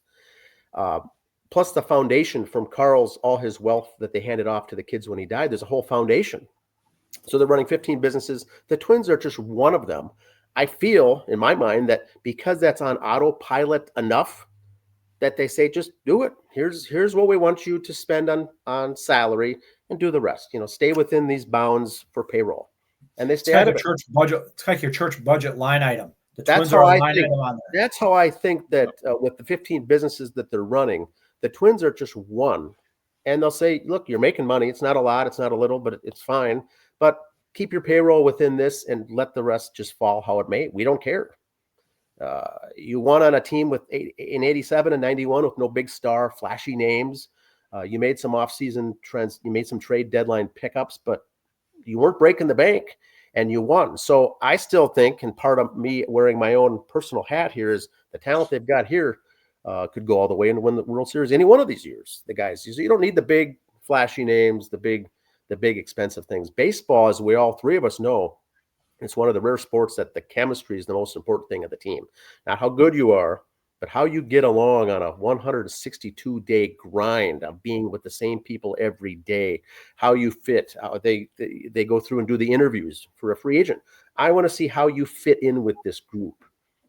Plus the foundation from Carl's, all his wealth that they handed off to the kids when he died. There's a whole foundation. So they're running 15 businesses. The Twins are just one of them. I feel, in my mind, that because that's on autopilot enough, that they say, just do it. Here's what we want you to spend on salary, and do the rest. Stay within these bounds for payroll. And they stay out of it. Church budget. It's like your church budget line item. The Twins are a line item on there. That's how I think that with the 15 businesses that they're running, the Twins are just one. And they'll say, look, you're making money. It's not a lot. It's not a little, but it's fine. But keep your payroll within this and let the rest just fall how it may. We don't care. You won on a team in 87 and 91 with no big star, flashy names. You made some offseason trends. You made some trade deadline pickups, but you weren't breaking the bank, and you won. So I still think, and part of me wearing my own personal hat here, is the talent they've got here could go all the way and win the World Series any one of these years. The guys, you don't need the big flashy names, the big expensive things. Baseball, as we all three of us know, it's one of the rare sports that the chemistry is the most important thing of the team. Not how good you are, but how you get along on a 162-day grind of being with the same people every day, how you fit. How they go through and do the interviews for a free agent. I want to see how you fit in with this group.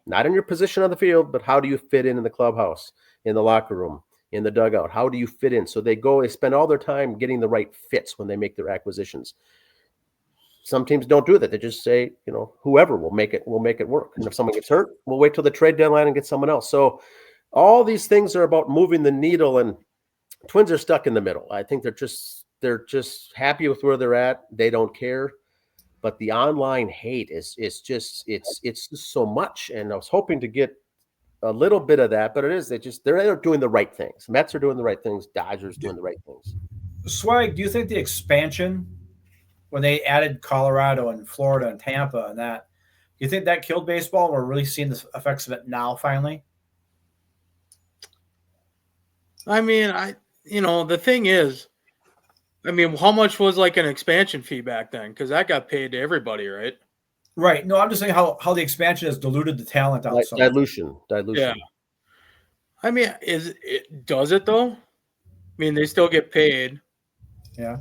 Not in your position on the field, but how do you fit in the clubhouse, in the locker room, in the dugout? How do you fit in? So they spend all their time getting the right fits when they make their acquisitions. Some teams don't do that. They just say, whoever will make it work. And if someone gets hurt, we'll wait till the trade deadline and get someone else. So all these things are about moving the needle, and Twins are stuck in the middle. I think they're just happy with where they're at. They don't care. But the online hate is just so much. And I was hoping to get a little bit of that, but they're doing the right things. Mets are doing the right things. Dodgers doing the right things. Swagg, do you think the expansion, when they added Colorado and Florida and Tampa and that, do you think that killed baseball? We're really seeing the effects of it now, finally. I mean, the thing is, how much was like an expansion fee back then? Because that got paid to everybody, right? Right. No, I'm just saying how the expansion has diluted the talent out. Dilution. Yeah. Does it though? They still get paid. Yeah.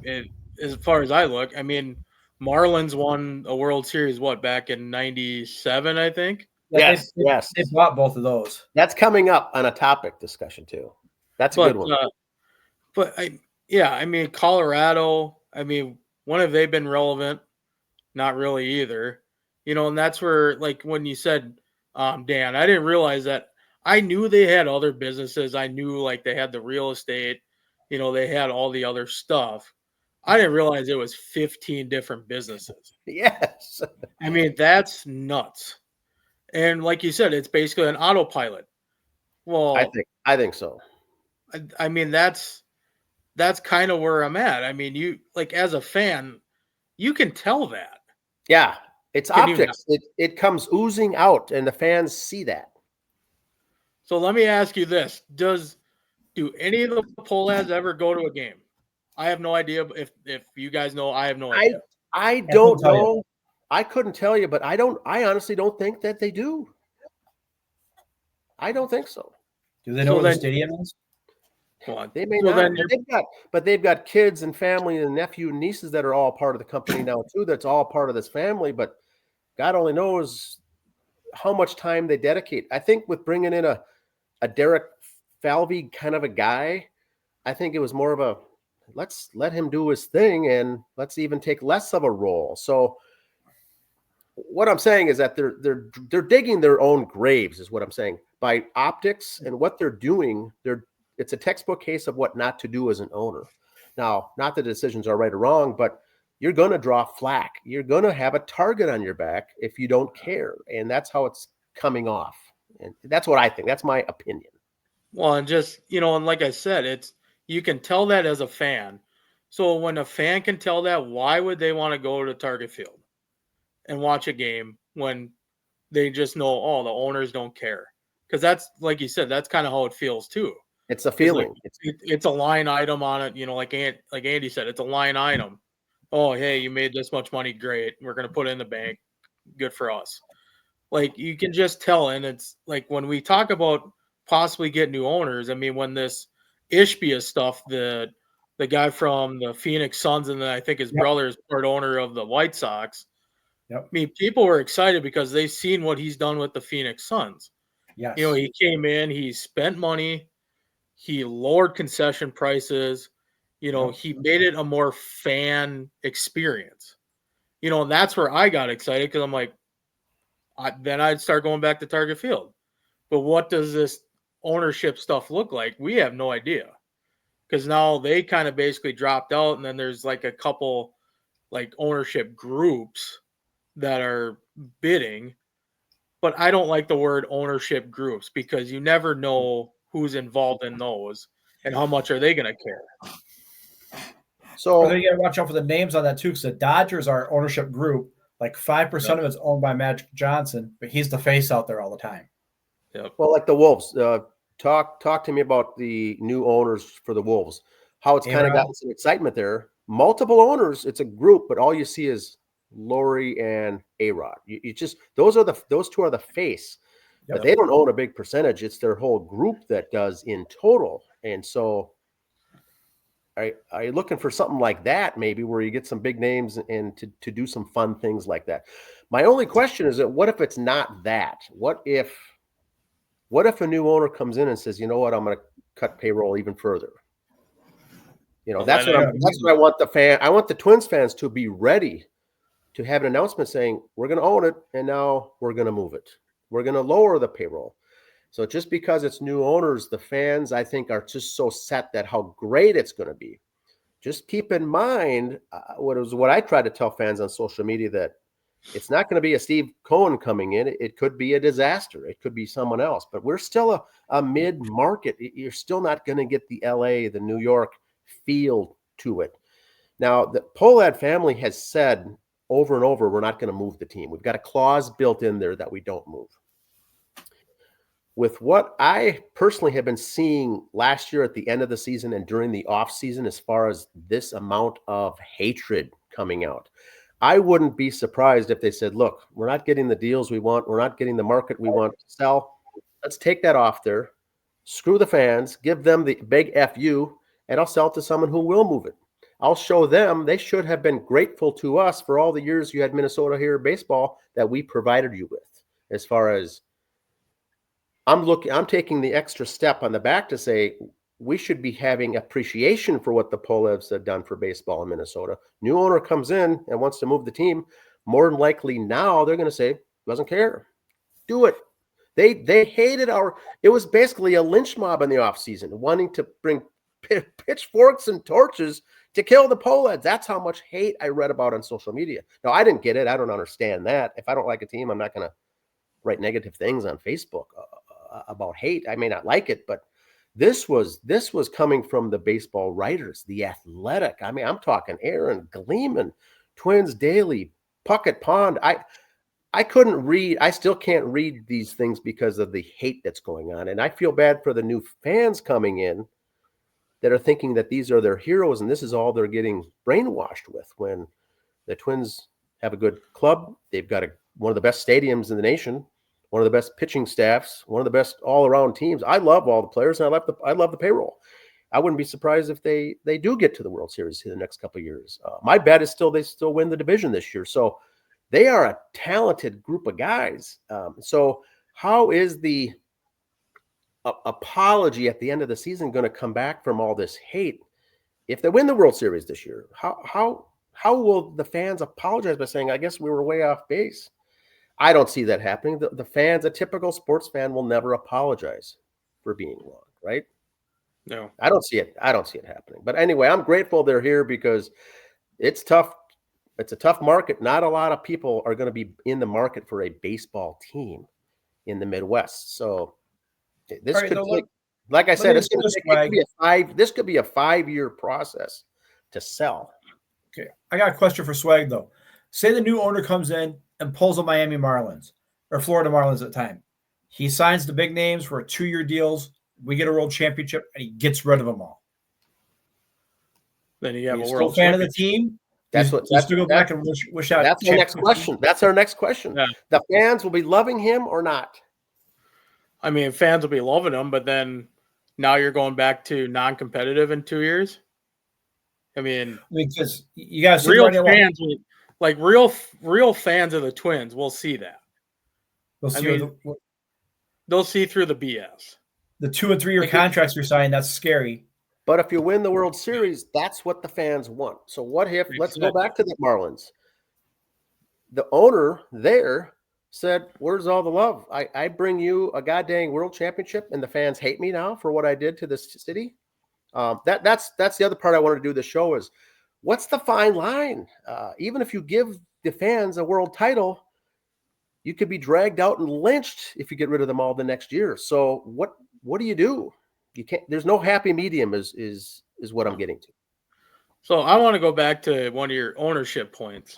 As far as I look, Marlins won a World Series, back in 97, I think? Yes. They bought both of those. That's coming up on a topic discussion too. That's a good one. Colorado, when have they been relevant? Not really either. And that's where, like, when you said, Dan, I didn't realize that. I knew they had other businesses. I knew, like, they had the real estate. They had all the other stuff. I didn't realize it was 15 different businesses. Yes. That's nuts. And like you said, it's basically an autopilot. Well, I think so. That's kind of where I'm at. You, like, as a fan, you can tell that. Yeah, it's optics. It comes oozing out, and the fans see that. So let me ask you this: do any of the Pohlads ever go to a game? I have no idea if you guys know. I have no idea. I don't know. I couldn't tell you, but I honestly don't think that they do. I don't think so. Do they know what the stadium is? They may not, but they've got kids and family and nephew and nieces that are all part of the company now too. That's all part of this family, but God only knows how much time they dedicate. I think with bringing in a Derek Falvey kind of a guy, I think it was more of a let's let him do his thing and let's even take less of a role. So what I'm saying is that they're digging their own graves, is what I'm saying, by optics and what they're doing. It's a textbook case of what not to do as an owner. Now, not that the decisions are right or wrong, but you're going to draw flack. You're going to have a target on your back if you don't care. And that's how it's coming off. And that's what I think. That's my opinion. Well, and just, and like I said, you can tell that as a fan. So when a fan can tell that, why would they want to go to Target Field and watch a game when they just know, oh, the owners don't care? Because that's, like you said, that's kind of how it feels too. It's a feeling. It's a line item on it, like Andy said, it's a line item. Oh, hey, you made this much money, great. We're going to put it in the bank. Good for us. Like, you can just tell, and it's like when we talk about possibly get new owners, I mean, when this Ishbia stuff, the guy from the Phoenix Suns, and then I think his brother is part owner of the White Sox. Yep. I mean, people were excited because they've seen what he's done with the Phoenix Suns. Yes. He came in, he spent money, he lowered concession prices, he made it a more fan experience, and that's where I got excited because I'm like, then I'd start going back to Target Field. But what does this ownership stuff look like? We have no idea, because now they kind of basically dropped out, and then there's like a couple like ownership groups that are bidding. But I don't like the word ownership groups because you never know who's involved in those and how much are they going to care. So you got to watch out for the names on that too, because the Dodgers are ownership group. Like 5% of it's owned by Magic Johnson, but he's the face out there all the time. Yep. Well, like the Wolves, talk to me about the new owners for the Wolves. How it's kind of gotten some excitement there. Multiple owners, it's a group, but all you see is Lowry and A-Rod. You just those two are the face, but they don't own a big percentage. It's their whole group that does in total. And so, are you looking for something like that, maybe where you get some big names and to do some fun things like that? My only question is that what if it's not that? What if a new owner comes in and says, you know what, I'm going to cut payroll even further? That's what I want I want the Twins fans to be ready to have an announcement saying, we're going to own it, and now we're going to move it. We're going to lower the payroll. So just because it's new owners, the fans, I think, are just so set that how great it's going to be. Just keep in mind what I try to tell fans on social media, that it's not going to be a Steve Cohen coming in. It could be a disaster. It could be someone else. But we're still a mid-market. You're still not going to get the LA, the New York feel to it. Now, the Pohlad family has said over and over, we're not going to move the team. We've got a clause built in there that we don't move. With what I personally have been seeing last year at the end of the season and during the off season, as far as this amount of hatred coming out, I wouldn't be surprised if they said, look, we're not getting the deals we want. We're not getting the market we want to sell. Let's take that off there. Screw the fans, give them the big FU, and I'll sell it to someone who will move it. I'll show them they should have been grateful to us for all the years you had Minnesota here baseball that we provided you with. As far as I'm taking the extra step on the back to say we should be having appreciation for what the Pohlevs have done for baseball in Minnesota. New owner comes in and wants to move the team. More than likely now they're going to say, doesn't care. Do it. They hated it was basically a lynch mob in the offseason, wanting to bring pitchforks and torches to kill the Pohleds. That's how much hate I read about on social media. Now, I didn't get it. I don't understand that. If I don't like a team, I'm not going to write negative things on Facebook about hate. I may not like it, but this was coming from the baseball writers, the Athletic. I mean, I'm talking Aaron Gleeman, Twins Daily, Puckett Pond. I still can't read these things because of the hate that's going on. And I feel bad for the new fans coming in that are thinking that these are their heroes and this is all they're getting brainwashed with, when the Twins have a good club. They've got one of the best stadiums in the nation, one of the best pitching staffs, one of the best all-around teams. I love all the players, and I love the payroll. I wouldn't be surprised if they do get to the World Series in the next couple of years. My bet is they still win the division this year. So they are a talented group of guys. So how is the apology at the end of the season going to come back from all this hate if they win the World Series this year? How will the fans apologize by saying, I guess we were way off base? I don't see that happening. The fans, a typical sports fan, will never apologize for being wrong, right? No, I don't see it. I don't see it happening. But anyway, I'm grateful they're here because it's tough. It's a tough market. Not a lot of people are going to be in the market for a baseball team in the Midwest. So this could take, like I said, this could be a 5-year process to sell. Okay, I got a question for Swagg though. Say the new owner comes in and pulls the Miami Marlins or Florida Marlins at the time. He signs the big names for 2-year deals. We get a world championship, and he gets rid of them all. Then you have a world fan of the team. That's to go back and wish out. That's our next question. That's our next question. Yeah. The fans will be loving him or not? I mean, fans will be loving him, but then now you're going back to non-competitive in 2 years. I mean, because you got to real fans, like real fans of the Twins, will see that. They'll see through the BS. The 2- and 3-year contracts you're signing, that's scary. But if you win the World Series, that's what the fans want. So what if, let's go back to the Marlins. The owner there said, where's all the love? I bring you a goddamn world championship and the fans hate me now for what I did to this city. That's the other part I wanted to do the show is, what's the fine line? Even if you give the fans a world title, you could be dragged out and lynched if you get rid of them all the next year. So what do you do? You can't. There's no happy medium. Is what I'm getting to. So I want to go back to one of your ownership points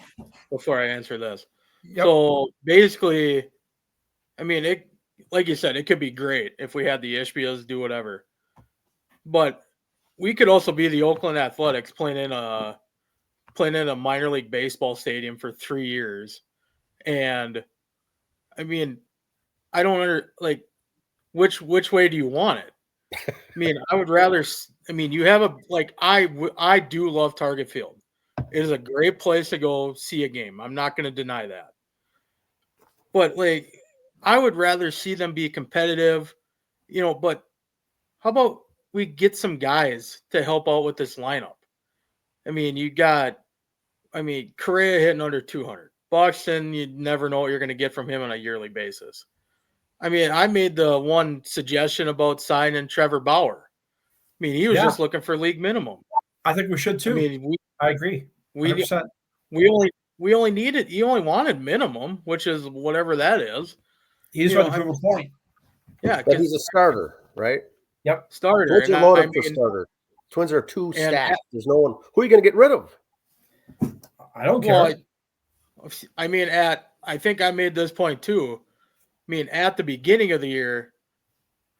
before I answer this. Yep. So basically, I mean, it, like you said, it could be great if we had the Ishbias do whatever, but we could also be the Oakland Athletics playing in a minor league baseball stadium for 3 years, and I mean, I don't which way do you want it? I mean, I would rather. I mean, you have I do love Target Field. It is a great place to go see a game. I'm not going to deny that. But I would rather see them be competitive, but how about we get some guys to help out with this lineup? I mean, Correa hitting under 200. Buxton, you never know what you're going to get from him on a yearly basis. I mean, I made the one suggestion about signing Trevor Bauer. I mean, he was just looking for league minimum. I think we should too. I mean, I agree. 100%. We only wanted minimum, which is whatever that is. He's trying to prove a point. Yeah, but he's a starter, right? Yep, starter. Twins are loaded for starter. Twins are too stacked. There's no one. Who are you going to get rid of? I don't care. I mean, I think I made this point too. I mean, at the beginning of the year,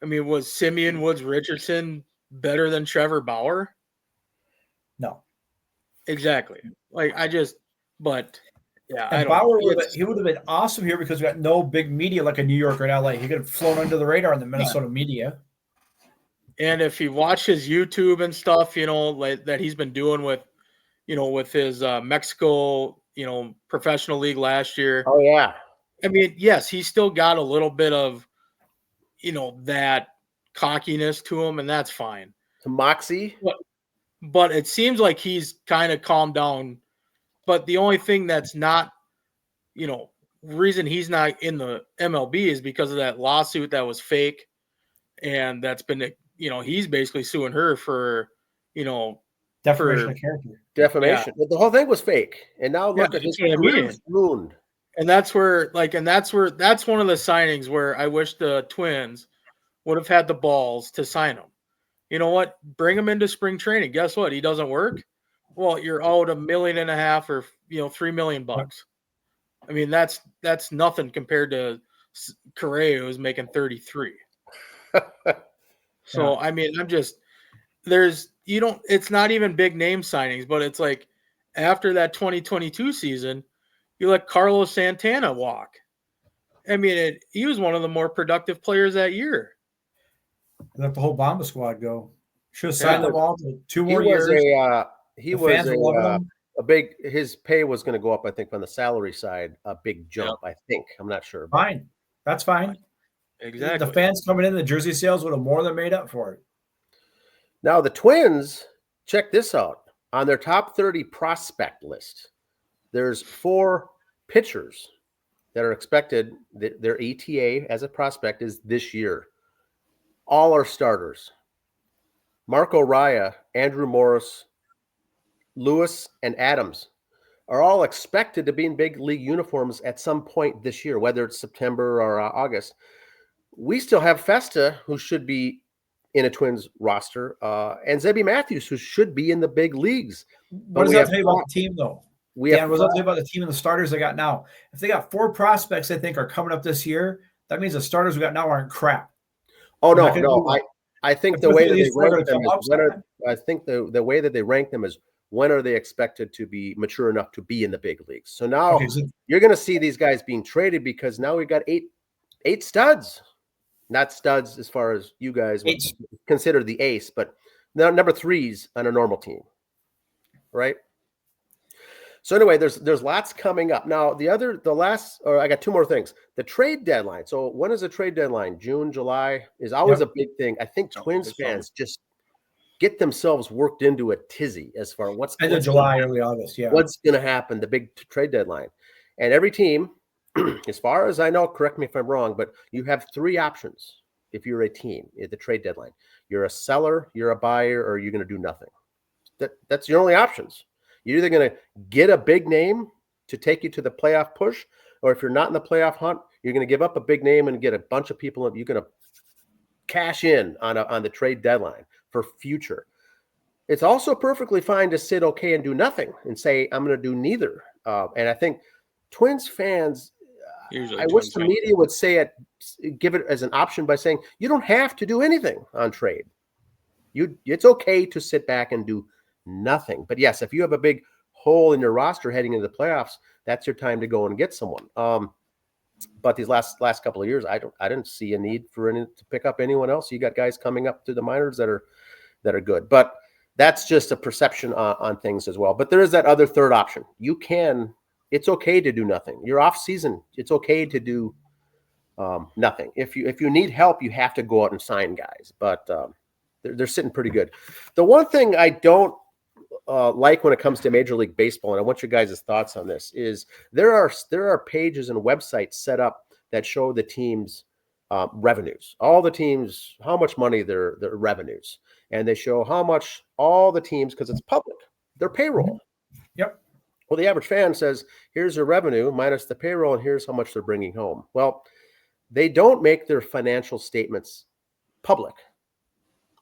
was Simeon Woods Richardson better than Trevor Bauer? No. Exactly. And Bauer would have been awesome here because we got no big media like in New York or in LA. He could have flown under the radar in the Minnesota media. And if you watch his YouTube and stuff, that he's been doing with, with his Mexico, professional league last year. Oh yeah. I mean, yes, he's still got a little bit of, that cockiness to him, and that's fine. To moxie. But it seems like he's kind of calmed down. But the only thing that's not, reason he's not in the MLB is because of that lawsuit that was fake. And that's been, he's basically suing her for, defamation of character. Defamation. Yeah. The whole thing was fake. And now look at his career ruined. And that's where, that's one of the signings where I wish the Twins would have had the balls to sign him. You know what? Bring him into spring training. Guess what? He doesn't work. Well, you're owed $1.5 million or $3 million. I mean, that's nothing compared to Correa, who's making 33. So, I mean, it's not even big name signings, but it's like after that 2022 season, you let Carlos Santana walk. I mean, he was one of the more productive players that year. Let the whole Bomba squad go. Should have signed them all to 2 more He was years. a big. His pay was going to go up, I think, on the salary side, a big jump. I think. I'm not sure. Fine, that's fine. Exactly. The fans coming in, the jersey sales would have more than made up for it. Now the Twins, check this out. On their top 30 prospect list, there's 4 pitchers that are expected. Their ETA as a prospect is this year. All are starters. Marco Raya, Andrew Morris, Lewis, and Adams are all expected to be in big league uniforms at some point this year, whether it's September or August. We still have Festa, who should be in a Twins roster, and Zebby Matthews, who should be in the big leagues. What does that tell you about the team, though? What does that tell you about the team and the starters they got now? If they got 4 prospects they think are coming up this year, that means the starters we got now aren't crap. Oh, no. I think the way that they rank them is I think the way that they rank them is when are they expected to be mature enough to be in the big leagues. So now you're going to see these guys being traded because now we've got eight studs. Not studs as far as you guys would consider the ace, but number 3s on a normal team, right? So anyway, there's lots coming up. Now I got 2 more things. The trade deadline. So when is the trade deadline? June, July is always a big thing. I think Twins fans just get themselves worked into a tizzy as far as what's end of July, early August. Yeah, what's going to happen? The big trade deadline, and every team, as far as I know, correct me if I'm wrong, but you have 3 options if you're a team at the trade deadline. You're a seller, you're a buyer, or you're going to do nothing. That's your only options. You're either going to get a big name to take you to the playoff push, or if you're not in the playoff hunt, you're going to give up a big name and get a bunch of people. You're going to cash in on the trade deadline for future. It's also perfectly fine to sit okay and do nothing and say, I'm going to do neither. And I think Twins fans, I wish the media would give it as an option by saying, you don't have to do anything on trade. It's okay to sit back and do nothing. But yes, if you have a big hole in your roster heading into the playoffs, that's your time to go and get someone. But these last couple of years, I didn't see a need to pick up anyone else. You got guys coming up to the minors that are good, but that's just a perception on things as well. But there is that other third option. It's okay to do nothing. You're off season. It's okay to do nothing. If you need help, you have to go out and sign guys. But they're sitting pretty good. The one thing I don't like when it comes to Major League Baseball, and I want your guys' thoughts on this, is there are pages and websites set up that show the teams' revenues, all the teams, how much money their revenues, and they show how much all the teams, because it's public, their payroll. Yep. Well, the average fan says, here's their revenue minus the payroll, and here's how much they're bringing home. Well, they don't make their financial statements public.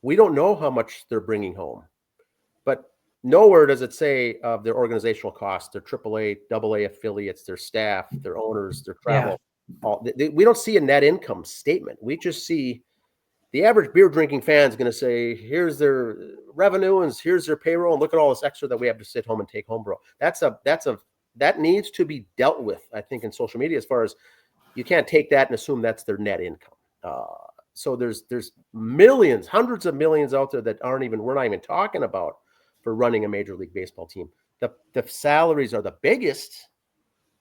We don't know how much they're bringing home, but nowhere does it say of their organizational costs, their AAA, AA affiliates, their staff, their owners, their travel. Yeah. We don't see a net income statement. We just see the average beer drinking fan is going to say, here's their revenue and here's their payroll, and look at all this extra that we have to sit home and take home, bro. That needs to be dealt with, I think, in social media, as far as you can't take that and assume that's their net income. So there's millions, hundreds of millions out there that we're not even talking about for running a Major League Baseball team. The salaries are the biggest,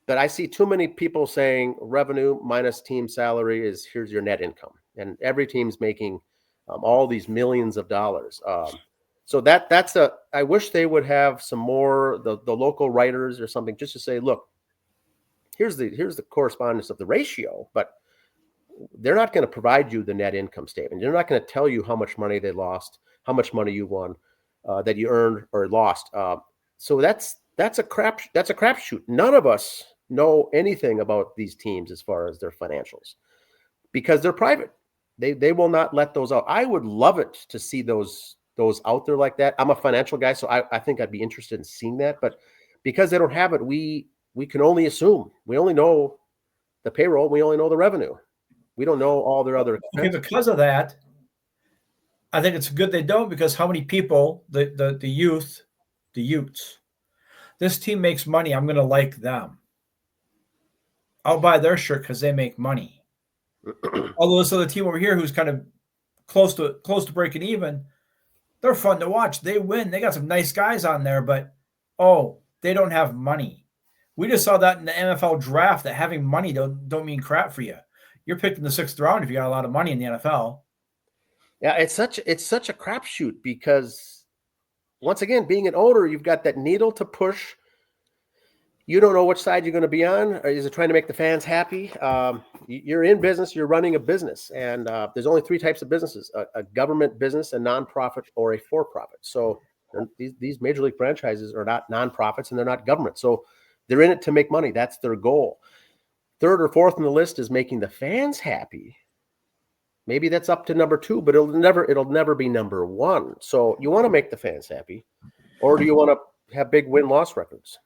but I see too many people saying revenue minus team salary is here's your net income. And every team's making all these millions of dollars. So I wish they would have some more, the local writers or something, just to say, look, here's the correspondence of the ratio, but they're not going to provide you the net income statement. They're not going to tell you how much money they lost, how much money you won, that you earned or lost. So that's a crapshoot. None of us know anything about these teams as far as their financials because they're private. They will not let those out. I would love it to see those out there like that. I'm a financial guy, so I think I'd be interested in seeing that. But because they don't have it, we we can only assume. We only know the payroll. We only know the revenue. We don't know all their other expenses. Okay, because of that, I think it's good they don't, because how many people, the youths, this team makes money. I'm going to like them. I'll buy their shirt because they make money. Although this other team over here, who's kind of close to breaking even, they're fun to watch. They win. They got some nice guys on there, but they don't have money. We just saw that in the NFL draft, that having money don't mean crap for you. You're picked in the 6th round if you got a lot of money in the NFL. Yeah, it's such a crapshoot, because once again, being an owner, you've got that needle to push. You don't know which side you're going to be on. Or is it trying to make the fans happy? You're in business. You're running a business, and there's only 3 types of businesses: a government business, a nonprofit, or a for-profit. So these major league franchises are not nonprofits, and they're not government. So they're in it to make money. That's their goal. 3rd or 4th on the list is making the fans happy. Maybe that's up to number 2, but it'll never be number 1. So you want to make the fans happy, or do you want to have big win-loss records?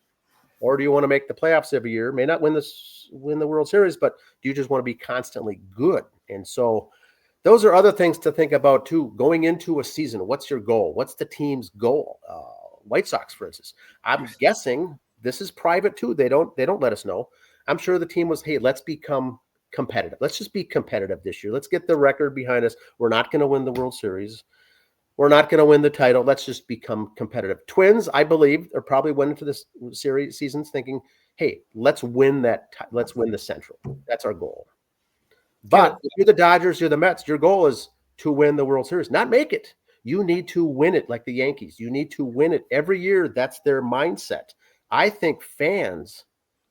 Or do you want to make the playoffs every year? May not win the World Series, but do you just want to be constantly good? And so those are other things to think about too. Going into a season, what's your goal? What's the team's goal? White Sox, for instance. I'm guessing this is private too. They don't let us know. I'm sure the team was, hey, let's become competitive. Let's just be competitive this year. Let's get the record behind us. We're not going to win the World Series. We're not going to win the title. Let's just become competitive. Twins, I believe, are probably went into this seasons thinking, hey, let's win let's win the Central. That's our goal. But if you're the Dodgers, you're the Mets, your goal is to win the World Series, not make it. You need to win it like the Yankees. You need to win it every year. That's their mindset. I think fans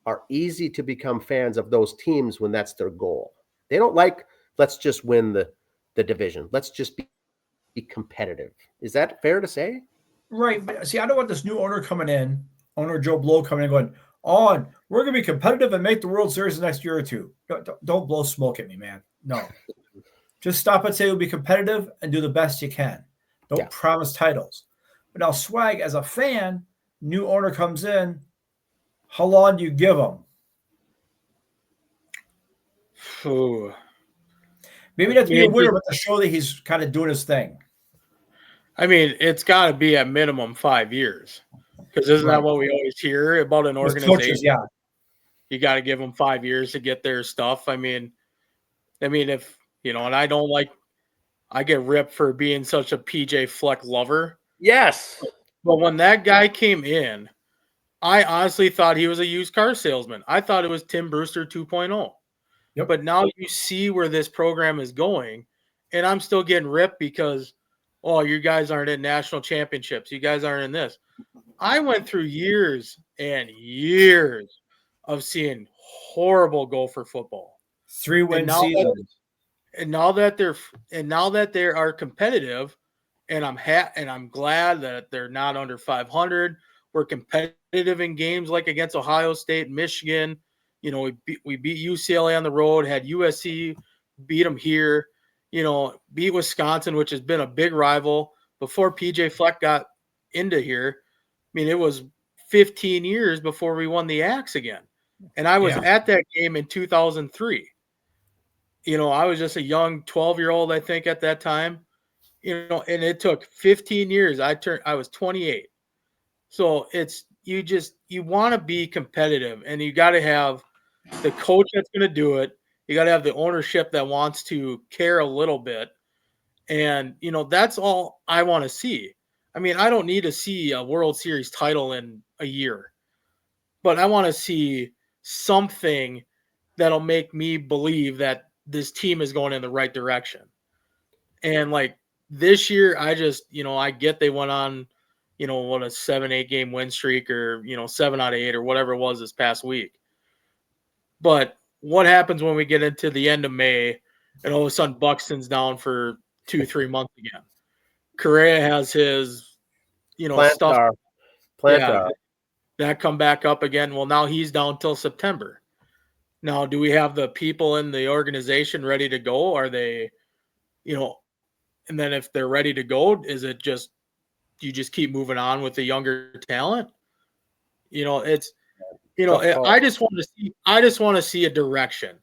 are easy to become fans of those teams when that's their goal. They don't like, let's just win the division. Let's just be competitive. Is that fair to say? Right. But see, I don't want this new owner coming in, owner Joe Blow coming in going, we're going to be competitive and make the World Series the next year or 2. Don't blow smoke at me, man. No. Just stop and say you'll be competitive and do the best you can. Don't promise titles. But now Swagg, as a fan, new owner comes in, how long do you give him? Ooh. Maybe not to be a winner, but to show that he's kind of doing his thing. I mean, it's got to be at minimum 5 years, because isn't that what we always hear about an organization? Coaches, you got to give them 5 years to get their stuff. I mean, if and I get ripped for being such a PJ Fleck lover. Yes, but when that guy came in, I honestly thought he was a used car salesman. I thought it was Tim Brewster 2.0. Yep. But now you see where this program is going, and I'm still getting ripped because, you guys aren't in national championships. You guys aren't in this. I went through years and years of seeing horrible Gopher football. 3-win seasons. And now that they are competitive, and I'm glad that they're not under 500. We're competitive in games like against Ohio State, Michigan. We beat UCLA on the road, had USC beat them here, beat Wisconsin, which has been a big rival before PJ Fleck got into here. I mean, it was 15 years before we won the Axe again. And I was at that game in 2003. I was just a young 12-year-old, I think, at that time, and it took 15 years. I was 28. So you want to be competitive, and you got to have the coach that's going to do it. You got to have the ownership that wants to care a little bit. And, that's all I want to see. I mean, I don't need to see a World Series title in a year, but I want to see something that'll make me believe that this team is going in the right direction. And like this year, I just, I get they went on, a 7-8 game win streak, or, 7 out of 8 or whatever it was this past week. But what happens when we get into the end of May and all of a sudden Buxton's down for 2-3 months again? Correa has his, stuff. That come back up again. Well, now he's down till September. Now, do we have the people in the organization ready to go? Are they, and then if they're ready to go, is it just, you just keep moving on with the younger talent? You know, Tough call. I just want to see a direction.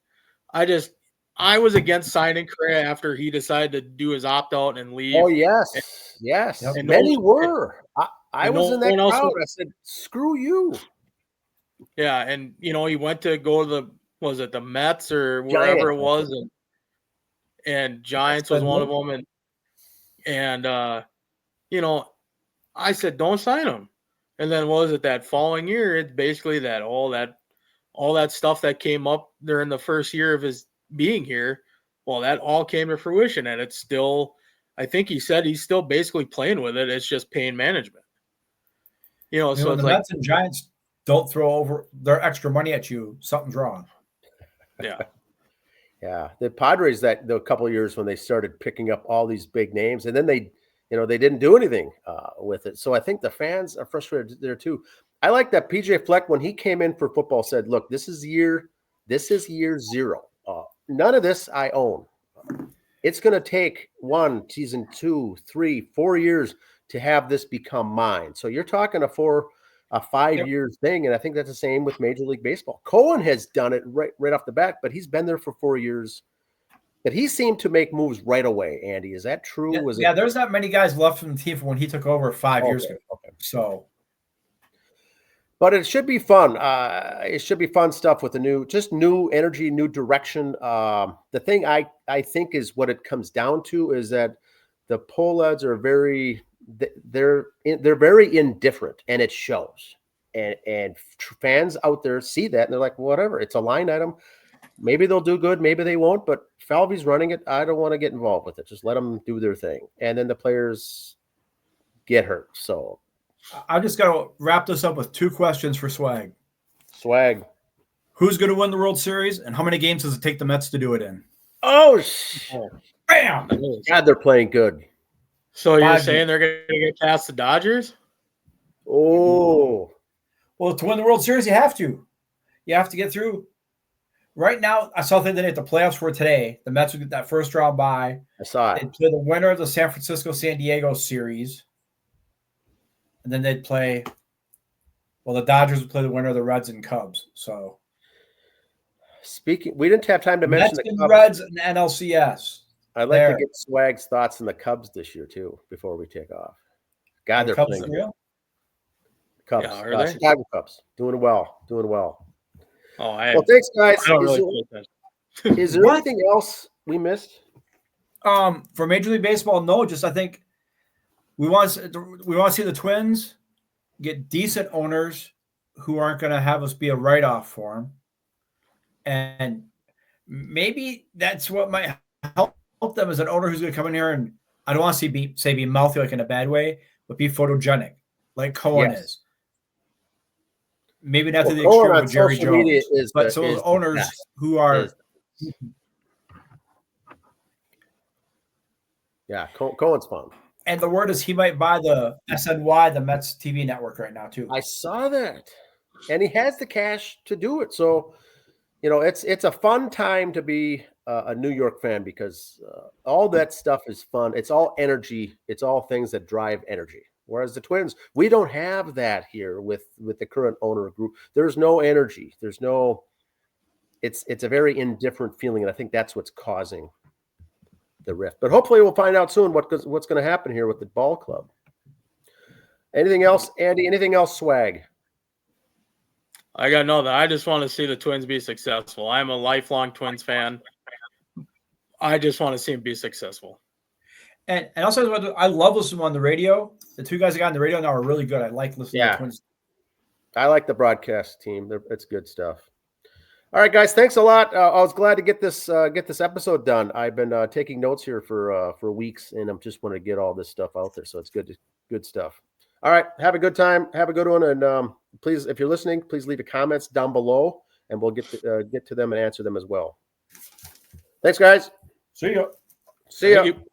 I was against signing Correa after he decided to do his opt out and leave. Oh yes, yes. Yep. And Many were. I was in that one else crowd. I said, "Screw you." Yeah, and you know, he went to go to the Mets or wherever it was, and Giants was one of them, and you know, I said, don't sign him. And then what was it that following year? It's basically that all that stuff that came up during the first year of his being here. Well, that all came to fruition, and it's still. I think he said he's still basically playing with it. It's just pain management. You know, so when it's the like Mets and Giants don't throw over their extra money at you, something's wrong. yeah. Yeah, the Padres the couple of years when they started picking up all these big names, and then they didn't do anything with it. So I think the fans are frustrated there too. I like that PJ Fleck, when he came in for football, said, "Look, this is year zero. None of this I own. It's going to take 1 season, 2, 3, 4 years to have this become mine." So you're talking a 5-year thing, and I think that's the same with Major League Baseball. Cohen has done it right off the bat, but he's been there for 4 years. But he seemed to make moves right away. Andy, is that true? Yeah, there's not many guys left from the team from when he took over 5 years ago. Okay. So, but it should be fun. It should be fun stuff with new energy, new direction. The thing I think is what it comes down to is that the Pohlads are they're very indifferent, and it shows. And fans out there see that, and they're like, whatever, it's a line item. Maybe they'll do good, maybe they won't, but Falvey's running it. I don't want to get involved with it. Just let them do their thing. And then the players get hurt. So I just got to wrap this up with 2 questions for Swagg. Swagg. Who's going to win the World Series, and how many games does it take the Mets to do it in? Oh, Bam! God, they're playing good. So you're saying they're going to get past the Dodgers? Oh. Well, to win the World Series, you have to. You have to get through. Right now, I saw that the playoffs were today. The Mets would get that first round bye. I saw it. They'd play the winner of the San Francisco-San Diego series. And then they'd play – the Dodgers would play the winner of the Reds and Cubs. So we didn't have time to mention Mets the and Reds and NLCS. I'd like to get Swagg's thoughts on the Cubs this year too before we take off. God, they're playing good. Cubs, yeah, Chicago Cubs, doing well. Oh, well, thanks, guys. Is there What? anything else we missed? For Major League Baseball, no. Just I think we want to see the Twins get decent owners who aren't going to have us be a write-off for them, and maybe that's what might help them as an owner who's going to come in here and I don't want to be mouthy like in a bad way, but be photogenic like Cohen is. Maybe not to the extreme of Jerry Jones, but those owners who are. Yeah, Cohen's fun. And the word is he might buy the SNY, the Mets TV network right now too. I saw that, and he has the cash to do it. So, it's a fun time to be a New York fan because all that stuff is fun. It's all energy. It's all things that drive energy. Whereas the Twins, we don't have that here with the current owner group. There's no energy. There's no. It's a very indifferent feeling, and I think that's what's causing the rift. But hopefully, we'll find out soon what's going to happen here with the ball club. Anything else, Andy? Anything else, Swagg? I got nothing. I just want to see the Twins be successful. I'm a lifelong Twins fan. I just want to see them be successful. And also, I love listening on the radio. The 2 guys that got on the radio now are really good. I like listening to the Twins. I like the broadcast team. It's good stuff. All right, guys. Thanks a lot. I was glad to get this episode done. I've been taking notes here for weeks, and I'm just want to get all this stuff out there. So it's good stuff. All right. Have a good time. Have a good one. And please, if you're listening, please leave the comments down below, and we'll get to them and answer them as well. Thanks, guys. See ya. See ya. Thank you.